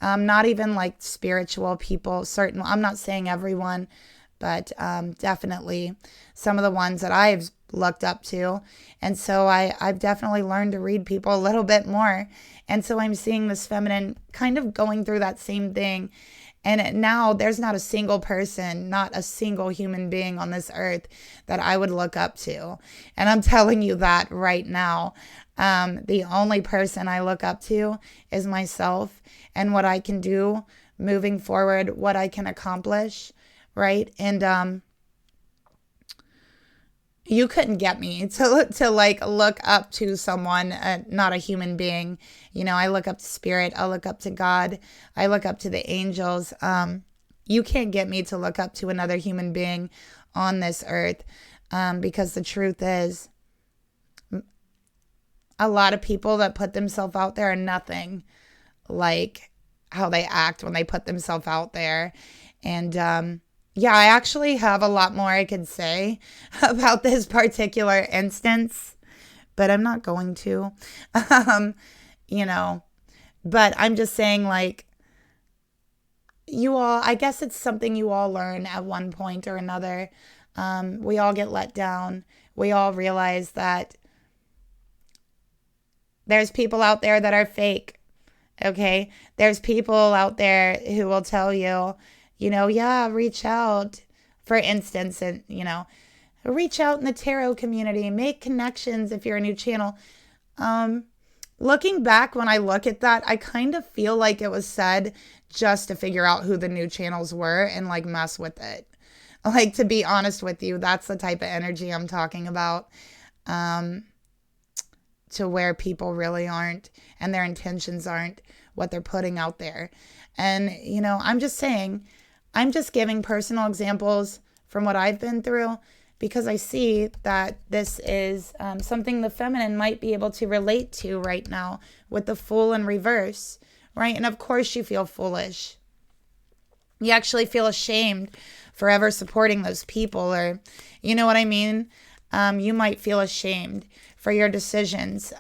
Not even like spiritual people. Certainly, I'm not saying everyone, but definitely some of the ones that I've looked up to. And so I've definitely learned to read people a little bit more. And so I'm seeing this feminine kind of going through that same thing. And now there's not a single person, not a single human being on this earth that I would look up to. And I'm telling you that right now. The only person I look up to is myself and what I can do moving forward, what I can accomplish, right? And you couldn't get me to like look up to someone, not a human being. I look up to spirit. I look up to God. I look up to the angels. You can't get me to look up to another human being on this earth, because the truth is, a lot of people that put themselves out there are nothing like how they act when they put themselves out there. And yeah, I actually have a lot more I could say about this particular instance, but I'm not going to. But I'm just saying, like, you all, I guess it's something you all learn at one point or another. We all get let down. We all realize that there's people out there that are fake. Okay. There's people out there who will tell you, yeah, reach out, for instance, and, reach out in the tarot community, make connections if you're a new channel. Looking back, when I look at that, I kind of feel like it was said just to figure out who the new channels were and like mess with it. Like, to be honest with you, that's the type of energy I'm talking about. To where people really aren't, and their intentions aren't what they're putting out there. And, I'm just saying, I'm just giving personal examples from what I've been through, because I see that this is something the feminine might be able to relate to right now with the Fool in reverse, right? And of course you feel foolish. You actually feel ashamed for ever supporting those people, or, you know what I mean? You might feel ashamed for your decisions,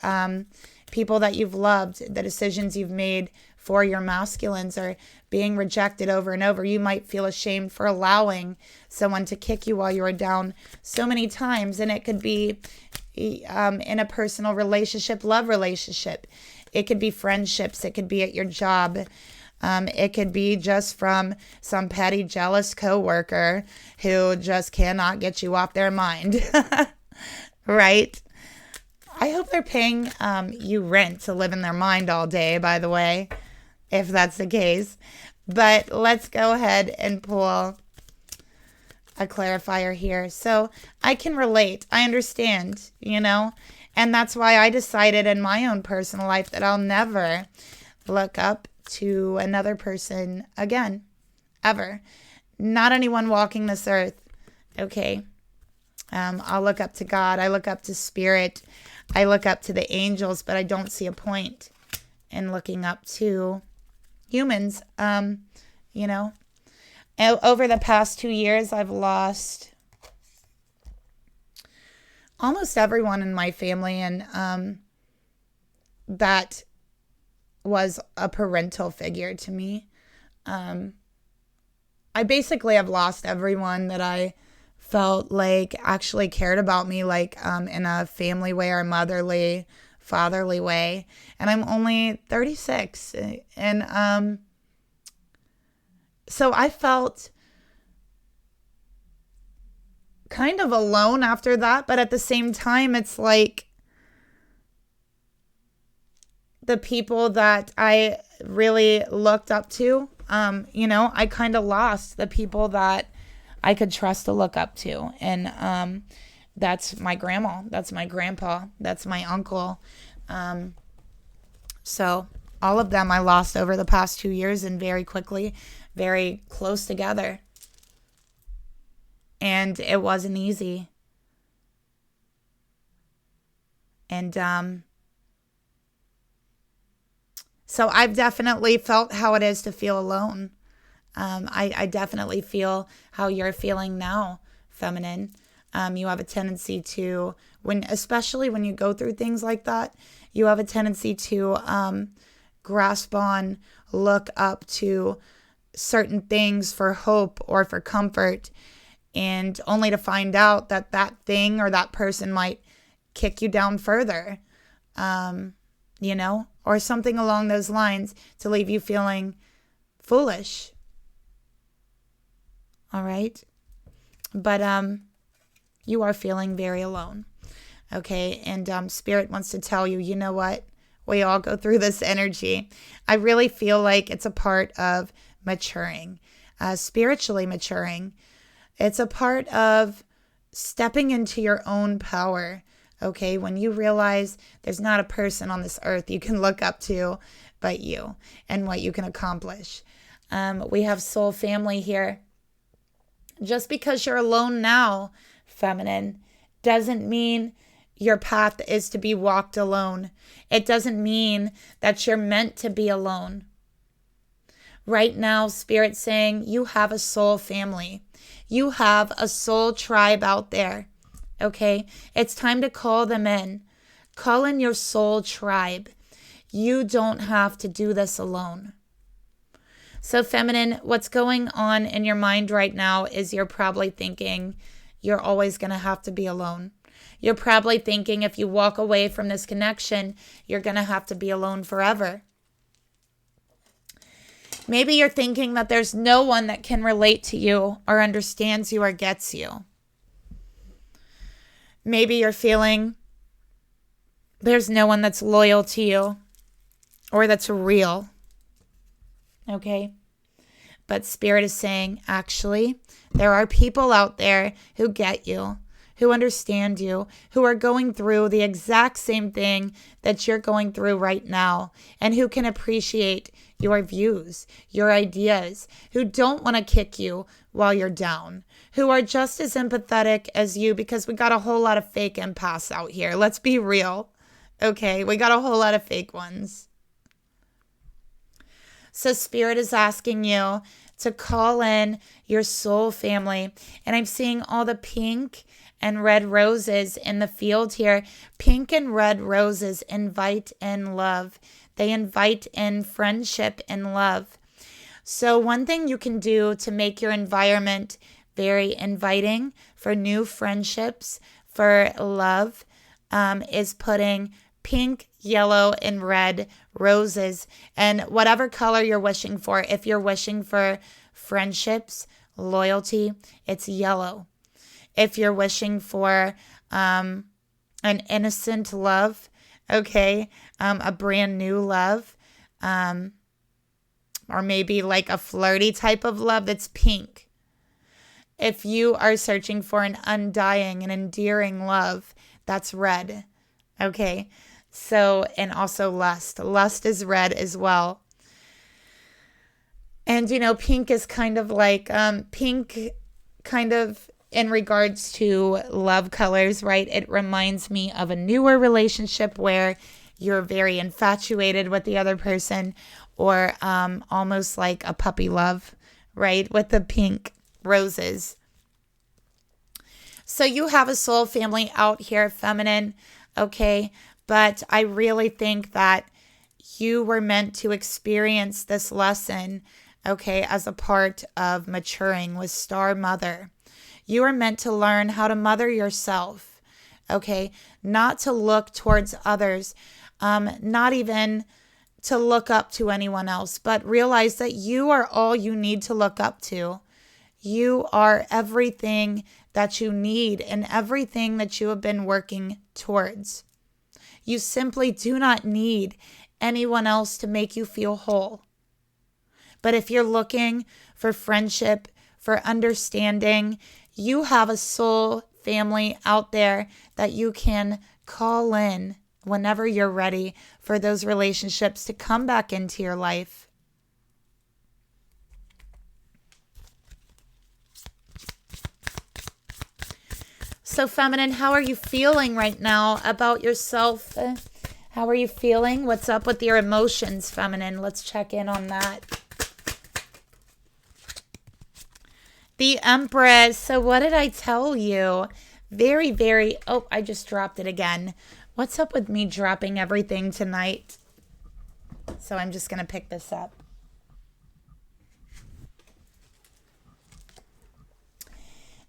people that you've loved, the decisions you've made for your masculines are being rejected over and over. You might feel ashamed for allowing someone to kick you while you were down so many times. And it could be in a personal relationship, love relationship. It could be friendships. It could be at your job. It could be just from some petty, jealous coworker who just cannot get you off their mind, right? I hope they're paying you rent to live in their mind all day, by the way, if that's the case. But let's go ahead and pull a clarifier here. So I can relate. I understand, and that's why I decided in my own personal life that I'll never look up to another person again, ever. Not anyone walking this earth, okay? I'll look up to God. I look up to spirit. I look up to the angels, but I don't see a point in looking up to humans. Over the past 2 years, I've lost almost everyone in my family, and that was a parental figure to me. I basically have lost everyone that I felt like actually cared about me, like in a family way or motherly, fatherly way. And I'm only 36. And so I felt kind of alone after that. But at the same time, it's like the people that I really looked up to, I kind of lost the people that I could trust to look up to. And that's my grandma. That's my grandpa. That's my uncle. So all of them I lost over the past 2 years, and very quickly, very close together. And it wasn't easy. And so I've definitely felt how it is to feel alone. I definitely feel how you're feeling now, feminine. You have a tendency to, especially when you go through things like that, you have a tendency to grasp on, look up to certain things for hope or for comfort, and only to find out that that thing or that person might kick you down further, or something along those lines to leave you feeling foolish. All right? But you are feeling very alone. Okay? And Spirit wants to tell you, you know what? We all go through this energy. I really feel like it's a part of maturing, spiritually maturing. It's a part of stepping into your own power. Okay, when you realize there's not a person on this earth you can look up to but you and what you can accomplish. We have soul family here. Just because you're alone now, feminine, doesn't mean your path is to be walked alone. It doesn't mean that you're meant to be alone. Right now, Spirit's saying you have a soul family. You have a soul tribe out there. Okay, it's time to call them in. Call in your soul tribe. You don't have to do this alone. So feminine, what's going on in your mind right now is you're probably thinking you're always going to have to be alone. You're probably thinking if you walk away from this connection, you're going to have to be alone forever. Maybe you're thinking that there's no one that can relate to you or understands you or gets you. Maybe you're feeling there's no one that's loyal to you or that's real. Okay? But Spirit is saying, actually, there are people out there who get you, who understand you, who are going through the exact same thing that you're going through right now, and who can appreciate your views, your ideas, who don't want to kick you while you're down, who are just as empathetic as you, because we got a whole lot of fake empaths out here. Let's be real. Okay, we got a whole lot of fake ones. So Spirit is asking you to call in your soul family. And I'm seeing all the pink and red roses in the field here. Pink and red roses invite in love. They invite in friendship and love. So one thing you can do to make your environment very inviting for new friendships, for love, is putting pink, yellow, and red roses, and whatever color you're wishing for. If you're wishing for friendships, loyalty, it's yellow. If you're wishing for an innocent love, okay, a brand new love, or maybe like a flirty type of love, that's pink. If you are searching for an undying and endearing love, that's red. Okay, so, and also lust. Lust is red as well. And, pink is kind of like, pink kind of in regards to love colors, right? It reminds me of a newer relationship where you're very infatuated with the other person, or almost like a puppy love, right? With the pink roses. So you have a soul family out here, feminine, okay? But I really think that you were meant to experience this lesson, okay, as a part of maturing with Star Mother. You are meant to learn how to mother yourself, okay? Not to look towards others, not even to look up to anyone else, but realize that you are all you need to look up to. You are everything that you need and everything that you have been working towards. You simply do not need anyone else to make you feel whole. But if you're looking for friendship, for understanding, you have a soul family out there that you can call in whenever you're ready for those relationships to come back into your life. So feminine, how are you feeling right now about yourself? How are you feeling? What's up with your emotions, feminine? Let's check in on that. The Empress. So what did I tell you? Very, very, oh, I just dropped it again. What's up with me dropping everything tonight? So I'm just going to pick this up.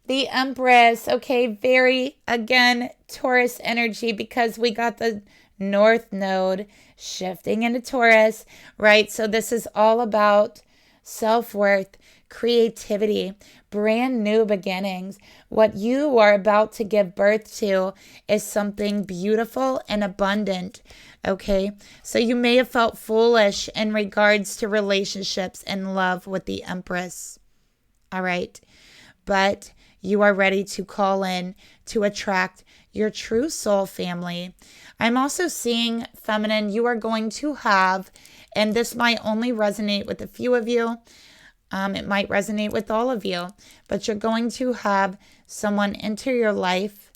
The Empress. Okay, very, again, Taurus energy, because we got the North Node shifting into Taurus, right? So this is all about self-worth, creativity, brand new beginnings. What you are about to give birth to is something beautiful and abundant, okay? So you may have felt foolish in regards to relationships and love with the Empress, all right? But you are ready to call in to attract your true soul family. I'm also seeing, feminine, you are going to have, and this might only resonate with a few of you, it might resonate with all of you, but you're going to have someone enter your life.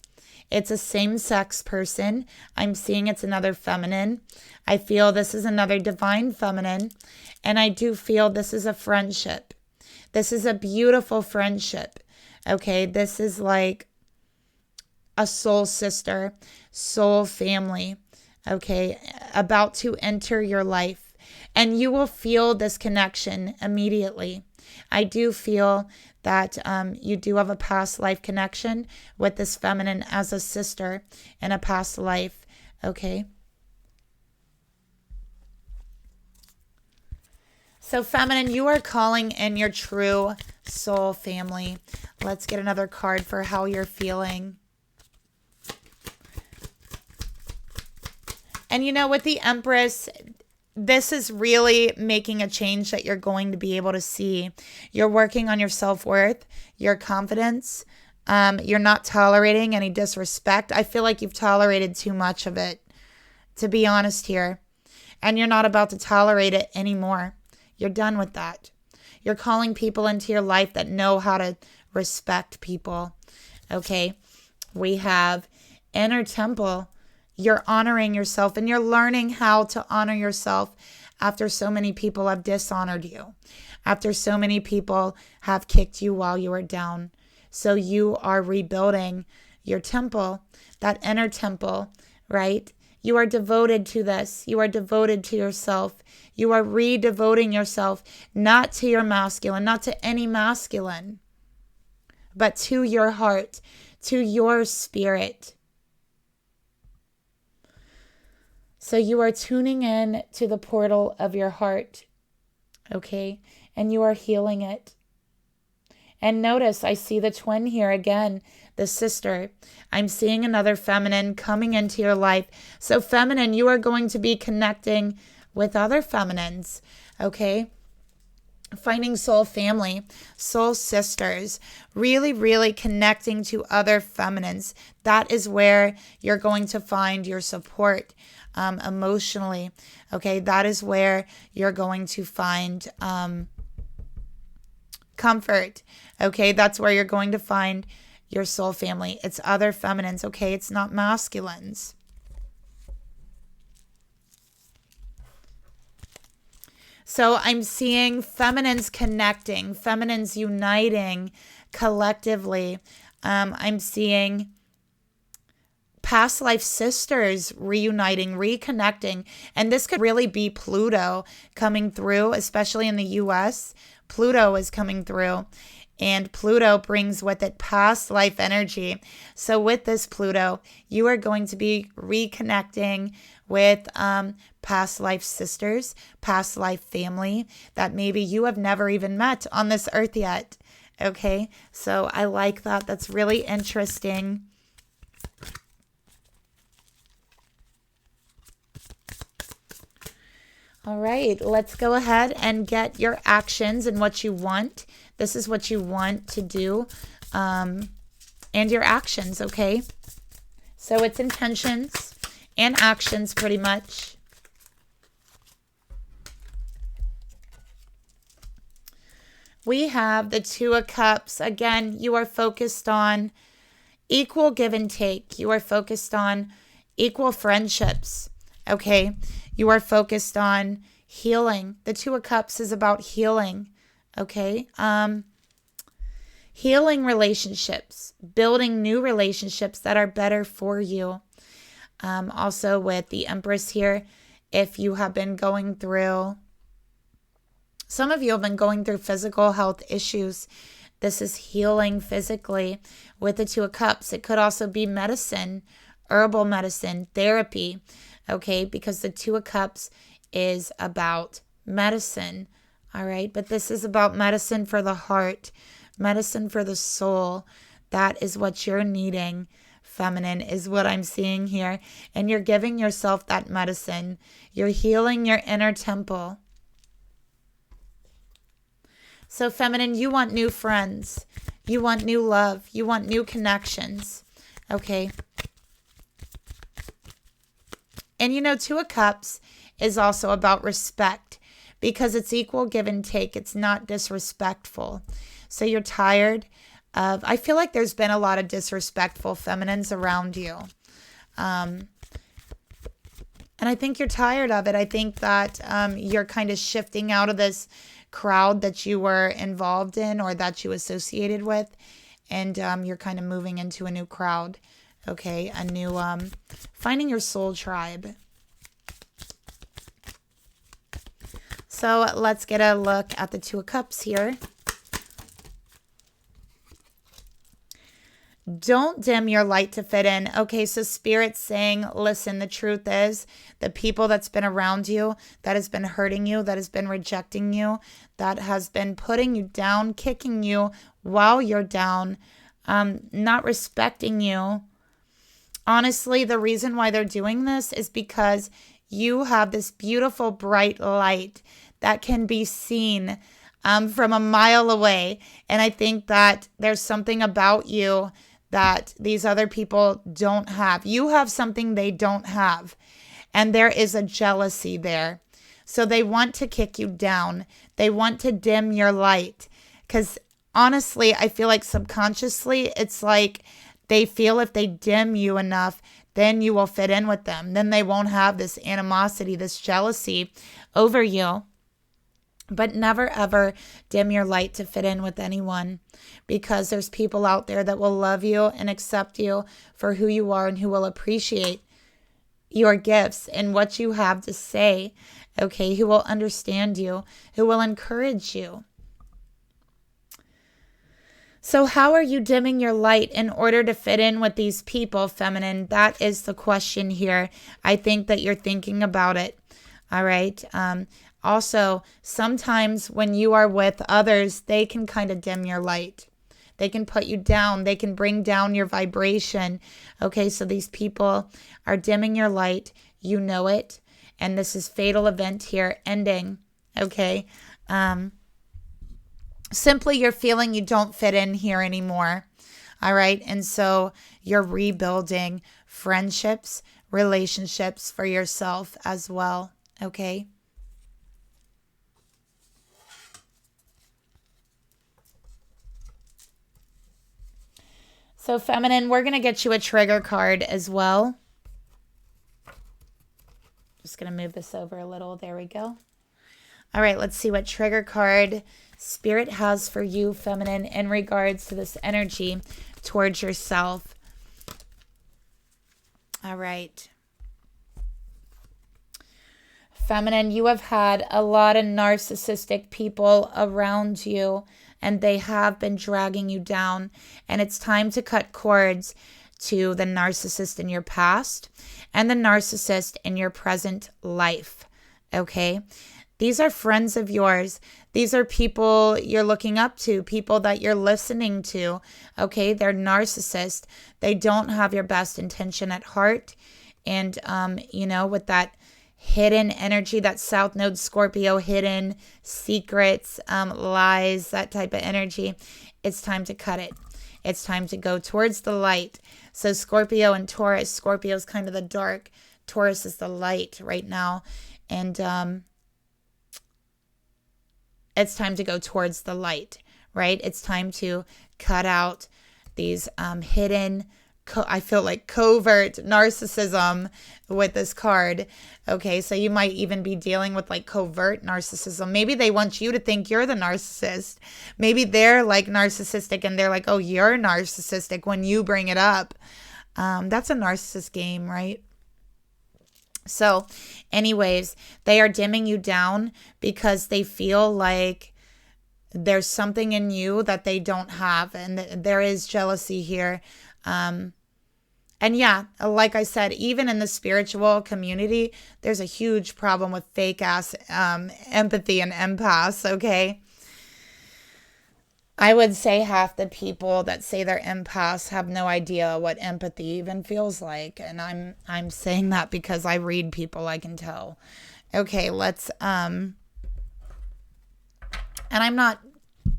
It's a same-sex person. I'm seeing it's another feminine. I feel this is another divine feminine, and I do feel this is a friendship. This is a beautiful friendship, okay? This is like a soul sister, soul family, okay, about to enter your life. And you will feel this connection immediately. I do feel that you do have a past life connection with this feminine as a sister in a past life, okay? So feminine, you are calling in your true soul family. Let's get another card for how you're feeling. And you know, with the Empress, this is really making a change that you're going to be able to see. You're working on your self-worth, your confidence. You're not tolerating any disrespect. I feel like you've tolerated too much of it, to be honest here. And you're not about to tolerate it anymore. You're done with that. You're calling people into your life that know how to respect people. Okay? We have inner temple. You're honoring yourself, and you're learning how to honor yourself after so many people have dishonored you, after so many people have kicked you while you were down. So you are rebuilding your temple, that inner temple, right? You are devoted to this. You are devoted to yourself. You are re-devoting yourself, not to your masculine, not to any masculine, but to your heart, to your spirit. So you are tuning in to the portal of your heart, okay? And you are healing it. And notice, I see the twin here again, the sister. I'm seeing another feminine coming into your life. So feminine, you are going to be connecting with other feminines, okay? Finding soul family, soul sisters, really, really connecting to other feminines. That is where you're going to find your support. Emotionally, okay, that is where you're going to find comfort, okay, that's where you're going to find your soul family. It's other feminines, okay, it's not masculines. So I'm seeing feminines connecting, feminines uniting collectively. I'm seeing past life sisters reuniting, reconnecting. And this could really be Pluto coming through, especially in the US. Pluto is coming through. And Pluto brings with it past life energy. So with this Pluto, you are going to be reconnecting with past life sisters, past life family that maybe you have never even met on this earth yet. Okay, so I like that. That's really interesting. All right, let's go ahead and get your actions and what you want. This is what you want to do, and your actions, okay? So it's intentions and actions pretty much. We have the Two of Cups. Again, you are focused on equal give and take. You are focused on equal friendships, okay? You are focused on healing. The Two of Cups is about healing, okay? Healing relationships, building new relationships that are better for you. Also with the Empress here, if you have been going through, some of you have been going through physical health issues. This is healing physically with the Two of Cups. It could also be medicine, herbal medicine, therapy, okay? Because the Two of Cups is about medicine, all right? But this is about medicine for the heart, medicine for the soul. That is what you're needing, feminine, is what I'm seeing here. And you're giving yourself that medicine. You're healing your inner temple. So feminine, you want new friends. You want new love. You want new connections. Okay. And you know, Two of Cups is also about respect because it's equal give and take. It's not disrespectful. So you're tired of, I feel like there's been a lot of disrespectful feminines around you. And I think you're tired of it. I think that you're kind of shifting out of this crowd that you were involved in or that you associated with, and you're kind of moving into a new crowd, okay? A new, finding your soul tribe. So let's get a look at the Two of Cups here. Don't dim your light to fit in. Okay, so Spirit's saying, listen, the truth is the people that's been around you, that has been hurting you, that has been rejecting you, that has been putting you down, kicking you while you're down, not respecting you. Honestly, the reason why they're doing this is because you have this beautiful, bright light that can be seen from a mile away. And I think that there's something about you that these other people don't have. You have something they don't have. And there is a jealousy there. So they want to kick you down. They want to dim your light. Because honestly, I feel like subconsciously, it's like they feel if they dim you enough, then you will fit in with them. Then they won't have this animosity, this jealousy over you. But never, ever dim your light to fit in with anyone, because there's people out there that will love you and accept you for who you are and who will appreciate your gifts and what you have to say, okay? Who will understand you, who will encourage you. So how are you dimming your light in order to fit in with these people, feminine? That is the question here. I think that you're thinking about it, all right? Also, sometimes when you are with others, they can kind of dim your light. They can put you down. They can bring down your vibration. Okay, so these people are dimming your light. You know it. And this is fatal event here, ending. Okay. Simply you're feeling you don't fit in here anymore. All right. And so you're rebuilding friendships, relationships for yourself as well. Okay. So feminine, we're going to get you a trigger card as well. Just going to move this over a little. There we go. All right, let's see what trigger card Spirit has for you, feminine, in regards to this energy towards yourself. All right. Feminine, you have had a lot of narcissistic people around you, and they have been dragging you down. And it's time to cut cords to the narcissist in your past and the narcissist in your present life. Okay? These are friends of yours. These are people you're looking up to, people that you're listening to. Okay? They're narcissists. They don't have your best intention at heart. And, with that hidden energy, that South Node Scorpio, hidden secrets, lies, that type of energy, it's time to cut it. It's time to go towards the light. So Scorpio and Taurus, Scorpio is kind of the dark. Taurus is the light right now. And it's time to go towards the light, right? It's time to cut out these hidden, I feel like covert narcissism with this card. Okay, so you might even be dealing with like covert narcissism. Maybe they want you to think you're the narcissist. Maybe they're like narcissistic and they're like, oh, you're narcissistic when you bring it up. That's a narcissist game, right? So anyways, they are dimming you down because they feel like there's something in you that they don't have. And there is jealousy here. And yeah, like I said, even in the spiritual community, there's a huge problem with fake ass empathy and empaths, okay? I would say half the people that say they're empaths have no idea what empathy even feels like. And I'm saying that because I read people, I can tell. Okay, let's and I'm not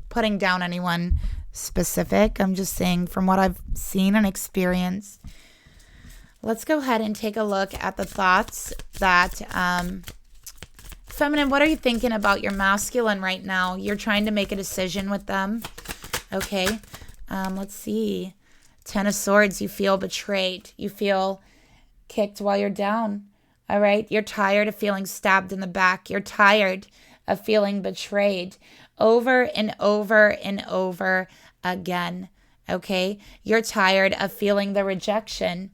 putting down anyone specific. I'm just saying from what I've seen and experienced. Let's go ahead and take a look at the thoughts that, Feminine, what are you thinking about your masculine right now? You're trying to make a decision with them. Okay. Let's see. Ten of Swords, you feel betrayed. You feel kicked while you're down. All right. You're tired of feeling stabbed in the back. You're tired of feeling betrayed over and over and over again. Okay. You're tired of feeling the rejection.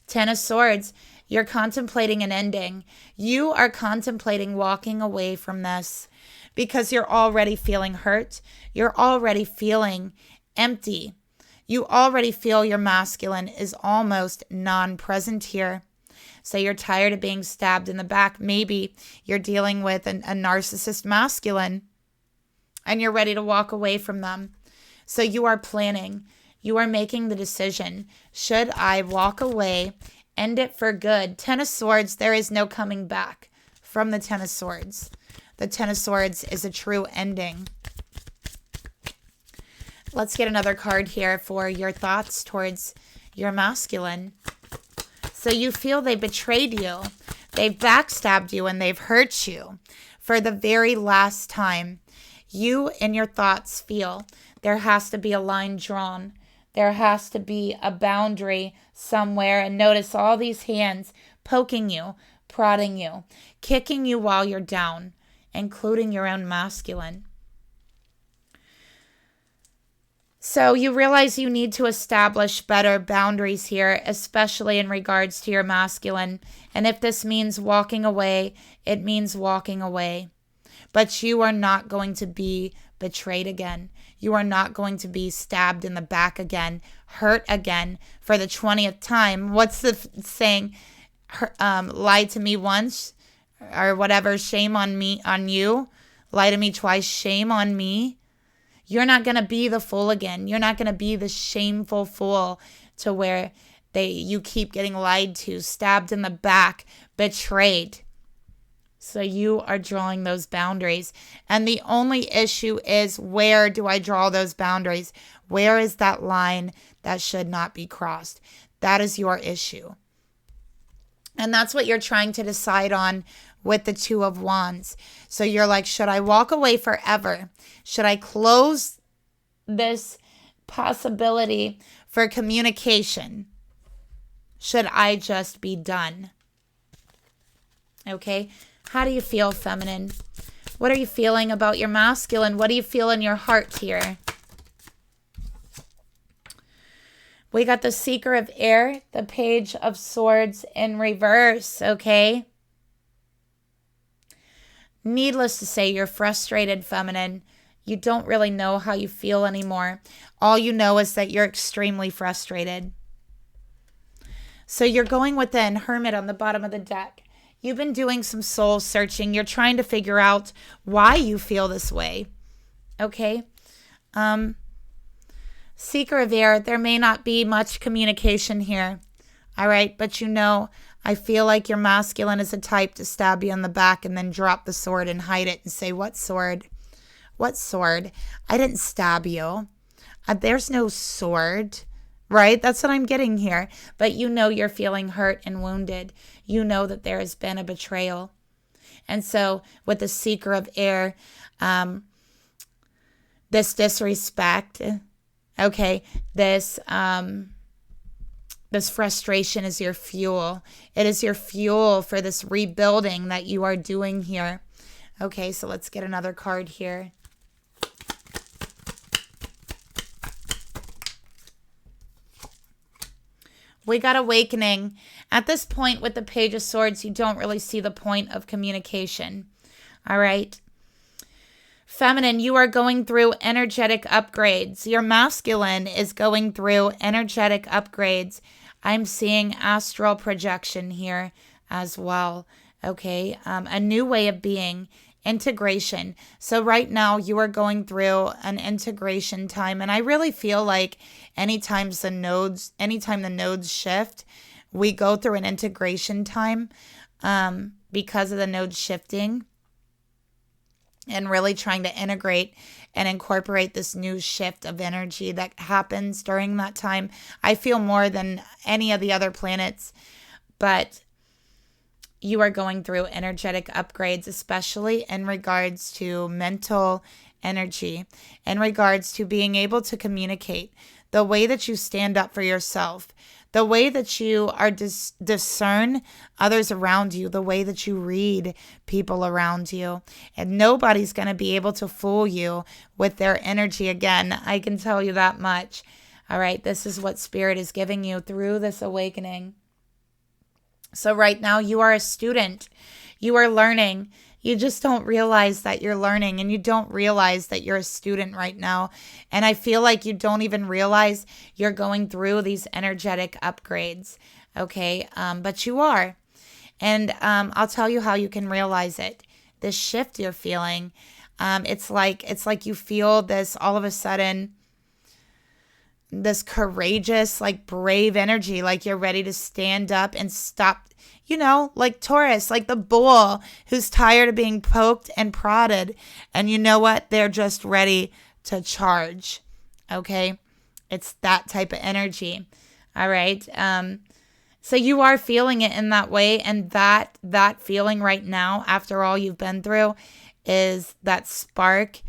Ten of Swords, you're contemplating an ending. You are contemplating walking away from this because you're already feeling hurt. You're already feeling empty. You already feel your masculine is almost non-present here. So you're tired of being stabbed in the back. Maybe you're dealing with a narcissist masculine and you're ready to walk away from them. So you are planning. You are making the decision. Should I walk away, end it for good? Ten of Swords, there is no coming back from the Ten of Swords. The Ten of Swords is a true ending. Let's get another card here for your thoughts towards your masculine. So you feel they betrayed you. They've backstabbed you and they've hurt you for the very last time. You in your thoughts feel there has to be a line drawn. There has to be a boundary somewhere. And notice all these hands poking you, prodding you, kicking you while you're down, including your own masculine. So you realize you need to establish better boundaries here, especially in regards to your masculine. And if this means walking away, it means walking away. But you are not going to be betrayed again. You are not going to be stabbed in the back again, hurt again for the 20th time. What's the saying? Lie to me once or whatever. Shame on me, on you. Lie to me twice. Shame on me. You're not going to be the fool again. You're not going to be the shameful fool to where you keep getting lied to, stabbed in the back, betrayed. So you are drawing those boundaries. And the only issue is, where do I draw those boundaries? Where is that line that should not be crossed? That is your issue. And that's what you're trying to decide on with the Two of Wands. So you're like, should I walk away forever? Should I close this possibility for communication? Should I just be done? Okay. How do you feel, feminine? What are you feeling about your masculine? What do you feel in your heart here? We got the Seeker of Air, the Page of Swords in reverse, okay? Needless to say, you're frustrated, feminine. You don't really know how you feel anymore. All you know is that you're extremely frustrated. So you're going within Hermit on the bottom of the deck. You've been doing some soul searching. You're trying to figure out why you feel this way. Okay? Seeker of air, there may not be much communication here. All right? But you know, I feel like your masculine is a type to stab you on the back and then drop the sword and hide it and say, what sword? What sword? I didn't stab you. There's no sword. Right? That's what I'm getting here. But you know you're feeling hurt and wounded. You know that there has been a betrayal. And so with the seeker of air, this disrespect, okay, this frustration is your fuel. It is your fuel for this rebuilding that you are doing here. Okay, so let's get another card here. We got awakening. At this point with the Page of Swords, you don't really see the point of communication. All right. Feminine, you are going through energetic upgrades. Your masculine is going through energetic upgrades. I'm seeing astral projection here as well. Okay. A new way of being. Integration. So right now you are going through an integration time. And I really feel like anytime the nodes shift, we go through an integration time because of the nodes shifting and really trying to integrate and incorporate this new shift of energy that happens during that time. I feel more than any of the other planets, but you are going through energetic upgrades, especially in regards to mental energy, in regards to being able to communicate, the way that you stand up for yourself, the way that you are discern others around you, the way that you read people around you. And nobody's going to be able to fool you with their energy again. I can tell you that much. All right, this is what Spirit is giving you through this awakening. So right now you are a student. You are learning. You just don't realize that you're learning, and you don't realize that you're a student right now. And I feel like you don't even realize you're going through these energetic upgrades. Okay. But you are. And I'll tell you how you can realize it. This shift you're feeling. It's like you feel this all of a sudden, this courageous, like brave energy, like you're ready to stand up and stop, you know, like Taurus, like the bull who's tired of being poked and prodded. And you know what? They're just ready to charge. Okay. It's that type of energy. All right. So you are feeling it in that way. And that feeling right now, after all you've been through, is that spark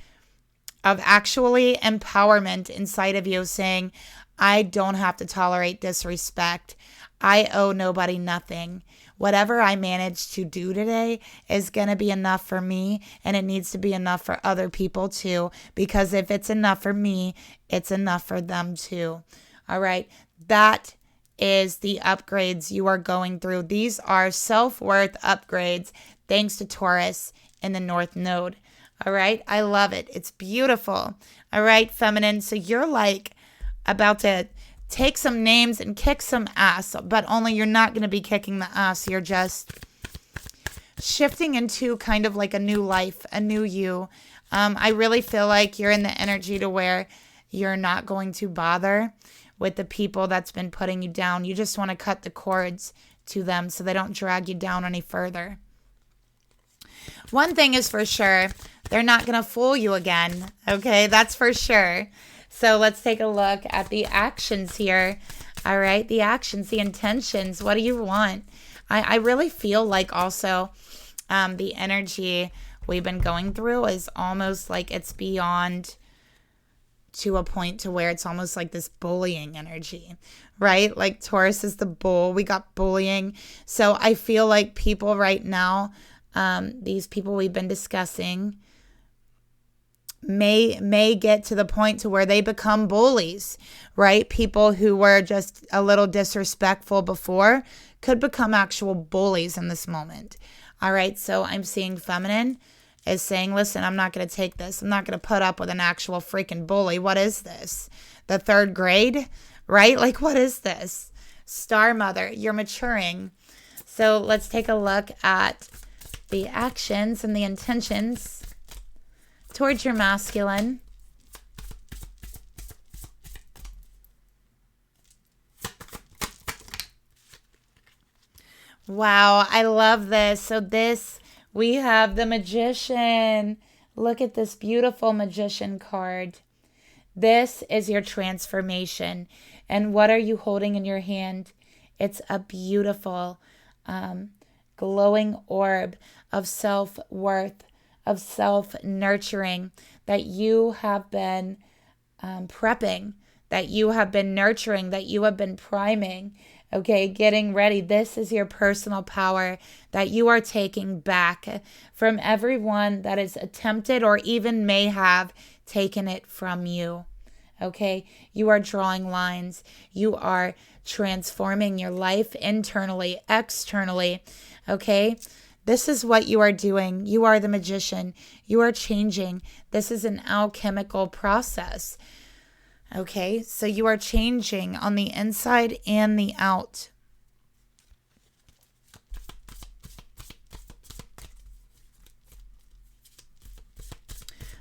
of actually empowerment inside of you saying, I don't have to tolerate disrespect. I owe nobody nothing. Whatever I manage to do today is going to be enough for me, and it needs to be enough for other people too, because if it's enough for me, it's enough for them too. All right. That is the upgrades you are going through. These are self-worth upgrades thanks to Taurus in the North Node. All right. I love it. It's beautiful. All right, feminine. So you're like about to take some names and kick some ass, but only you're not going to be kicking the ass. You're just shifting into kind of like a new life, a new you. I really feel like you're in the energy to where you're not going to bother with the people that's been putting you down. You just want to cut the cords to them so they don't drag you down any further. One thing is for sure, they're not going to fool you again. Okay, that's for sure. So let's take a look at the actions here. All right, the actions, the intentions. What do you want? I really feel like also the energy we've been going through is almost like it's beyond to a point to where it's almost like this bullying energy, right? Like Taurus is the bull. We got bullying. So I feel like people right now, these people we've been discussing may get to the point to where they become bullies, right? People who were just a little disrespectful before could become actual bullies in this moment. All right, so I'm seeing feminine. is saying, listen, I'm not going to take this. I'm not going to put up with an actual freaking bully. What is this? The third grade, right? Like, what is this? Star Mother, you're maturing. So let's take a look at the actions and the intentions towards your masculine. Wow, I love this. So we have the Magician. Look at this beautiful Magician card. This is your transformation. And what are you holding in your hand? It's a beautiful glowing orb of self-worth, of self-nurturing that you have been prepping, that you have been nurturing, that you have been priming. Okay, getting ready. This is your personal power that you are taking back from everyone that has attempted or even may have taken it from you. Okay, you are drawing lines. You are transforming your life internally, externally. Okay, this is what you are doing. You are the Magician. You are changing. This is an alchemical process. Okay, so you are changing on the inside and the out.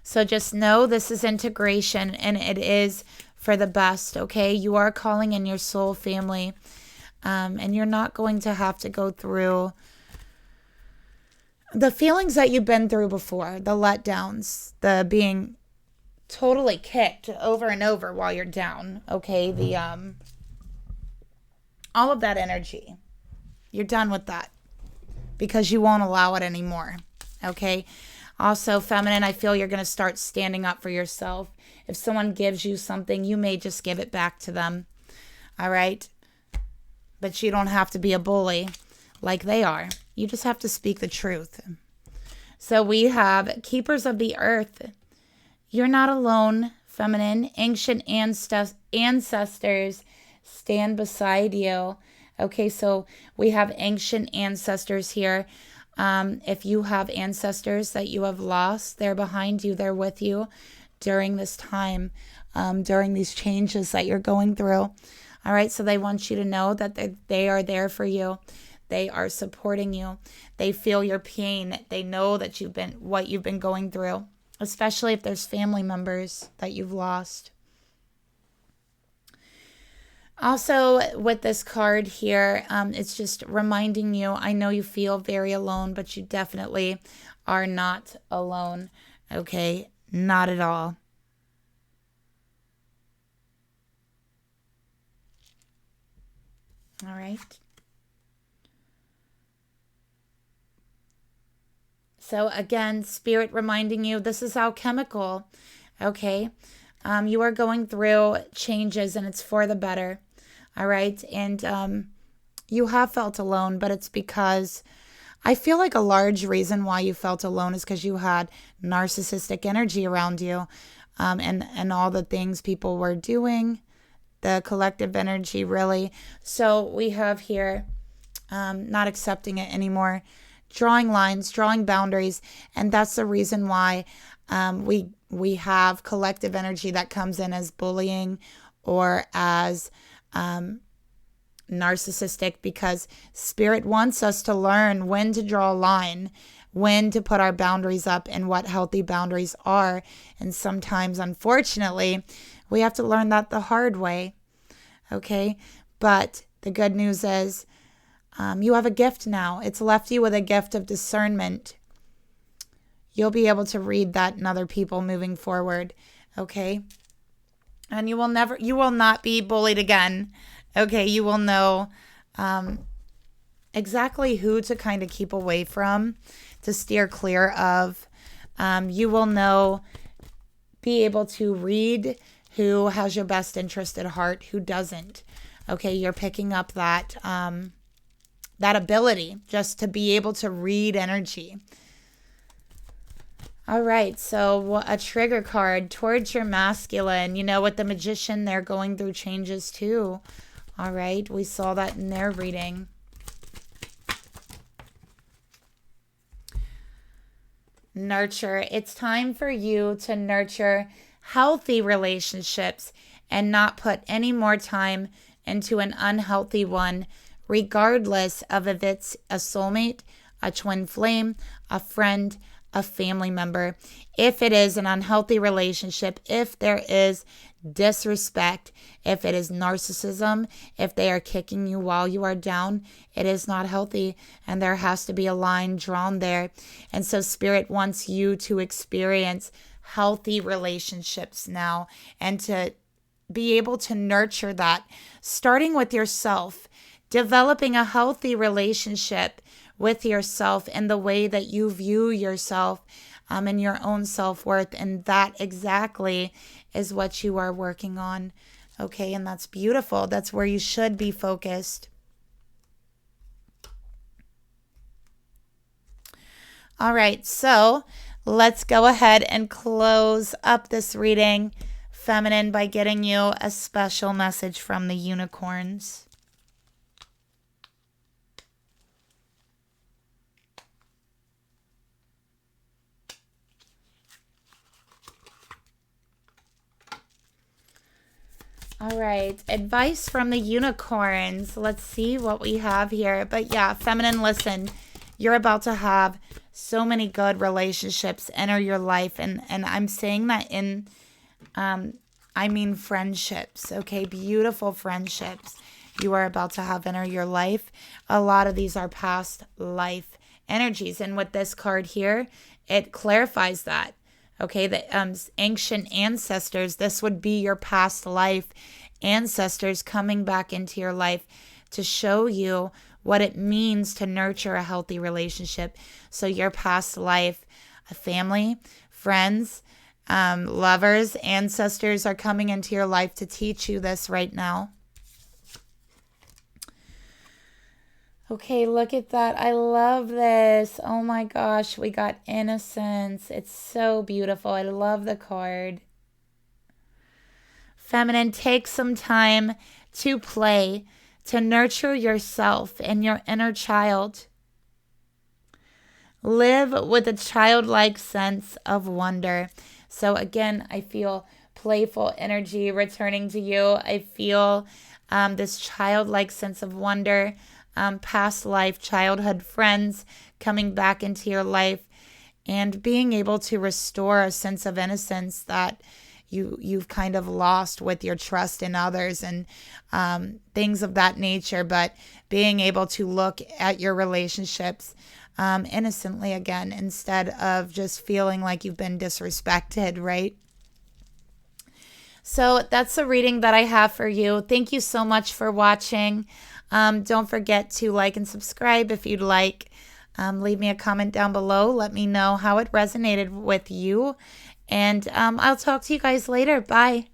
So just know this is integration and it is for the best, okay? You are calling in your soul family and you're not going to have to go through the feelings that you've been through before, the letdowns, the being totally kicked over and over while you're down, okay? The all of that energy, you're done with that because you won't allow it anymore, okay? Also, feminine, I feel you're going to start standing up for yourself. If someone gives you something, you may just give it back to them, all right? But you don't have to be a bully like they are. You just have to speak the truth. So we have Keepers of the Earth. You're not alone, feminine. Ancient ancestors stand beside you. Okay, so we have ancient ancestors here. If you have ancestors that you have lost, they're behind you. They're with you during this time, during these changes that you're going through. All right, so they want you to know that they are there for you. They are supporting you. They feel your pain. They know that what you've been going through, especially if there's family members that you've lost. Also, with this card here, it's just reminding you, I know you feel very alone, but you definitely are not alone, okay? Not at all. All right. So again, Spirit reminding you, this is alchemical, okay? You are going through changes and it's for the better, all right? And you have felt alone, but it's because I feel like a large reason why you felt alone is because you had narcissistic energy around you and all the things people were doing, the collective energy, really. So we have here not accepting it anymore, drawing lines, drawing boundaries, and that's the reason why we have collective energy that comes in as bullying or as narcissistic, because Spirit wants us to learn when to draw a line, when to put our boundaries up, and what healthy boundaries are. And sometimes, unfortunately, we have to learn that the hard way, okay? But the good news is you have a gift now. It's left you with a gift of discernment. You'll be able to read that in other people moving forward, okay? And you will not be bullied again, okay? You will know exactly who to kind of keep away from, to steer clear of. You will be able to read who has your best interest at heart, who doesn't, okay? You're picking up that ability just to be able to read energy. All right, so a trigger card towards your masculine. You know, with the Magician, they're going through changes too. All right, we saw that in their reading. nurture. It's time for you to nurture healthy relationships and not put any more time into an unhealthy one, regardless of if it's a soulmate, a twin flame, a friend, a family member. If it is an unhealthy relationship, if there is disrespect, if it is narcissism, if they are kicking you while you are down, it is not healthy, and there has to be a line drawn there. And so Spirit wants you to experience healthy relationships now and to be able to nurture that, starting with yourself, developing a healthy relationship with yourself and the way that you view yourself and your own self-worth. And that exactly is what you are working on. Okay, and that's beautiful. That's where you should be focused. All right, so let's go ahead and close up this reading, Feminine, by getting you a special message from the unicorns. All right, advice from the unicorns. Let's see what we have here. But yeah, Feminine, listen, you're about to have so many good relationships enter your life. And I'm saying that in, I mean friendships, okay? Beautiful friendships you are about to have enter your life. A lot of these are past life energies. And with this card here, it clarifies that. Okay, the ancient ancestors, this would be your past life ancestors coming back into your life to show you what it means to nurture a healthy relationship. So your past life, a family, friends, lovers, ancestors are coming into your life to teach you this right now. Okay, look at that. I love this. Oh my gosh, we got innocence. It's so beautiful. I love the card. Feminine, take some time to play, to nurture yourself and your inner child. Live with a childlike sense of wonder. So again, I feel playful energy returning to you. I feel this childlike sense of wonder. Past life, childhood friends coming back into your life and being able to restore a sense of innocence that you've kind of lost with your trust in others and things of that nature, but being able to look at your relationships innocently again instead of just feeling like you've been disrespected, right? So that's the reading that I have for you. Thank you so much for watching. Don't forget to like and subscribe if you'd like. Leave me a comment down below. Let me know how it resonated with you. And I'll talk to you guys later. Bye.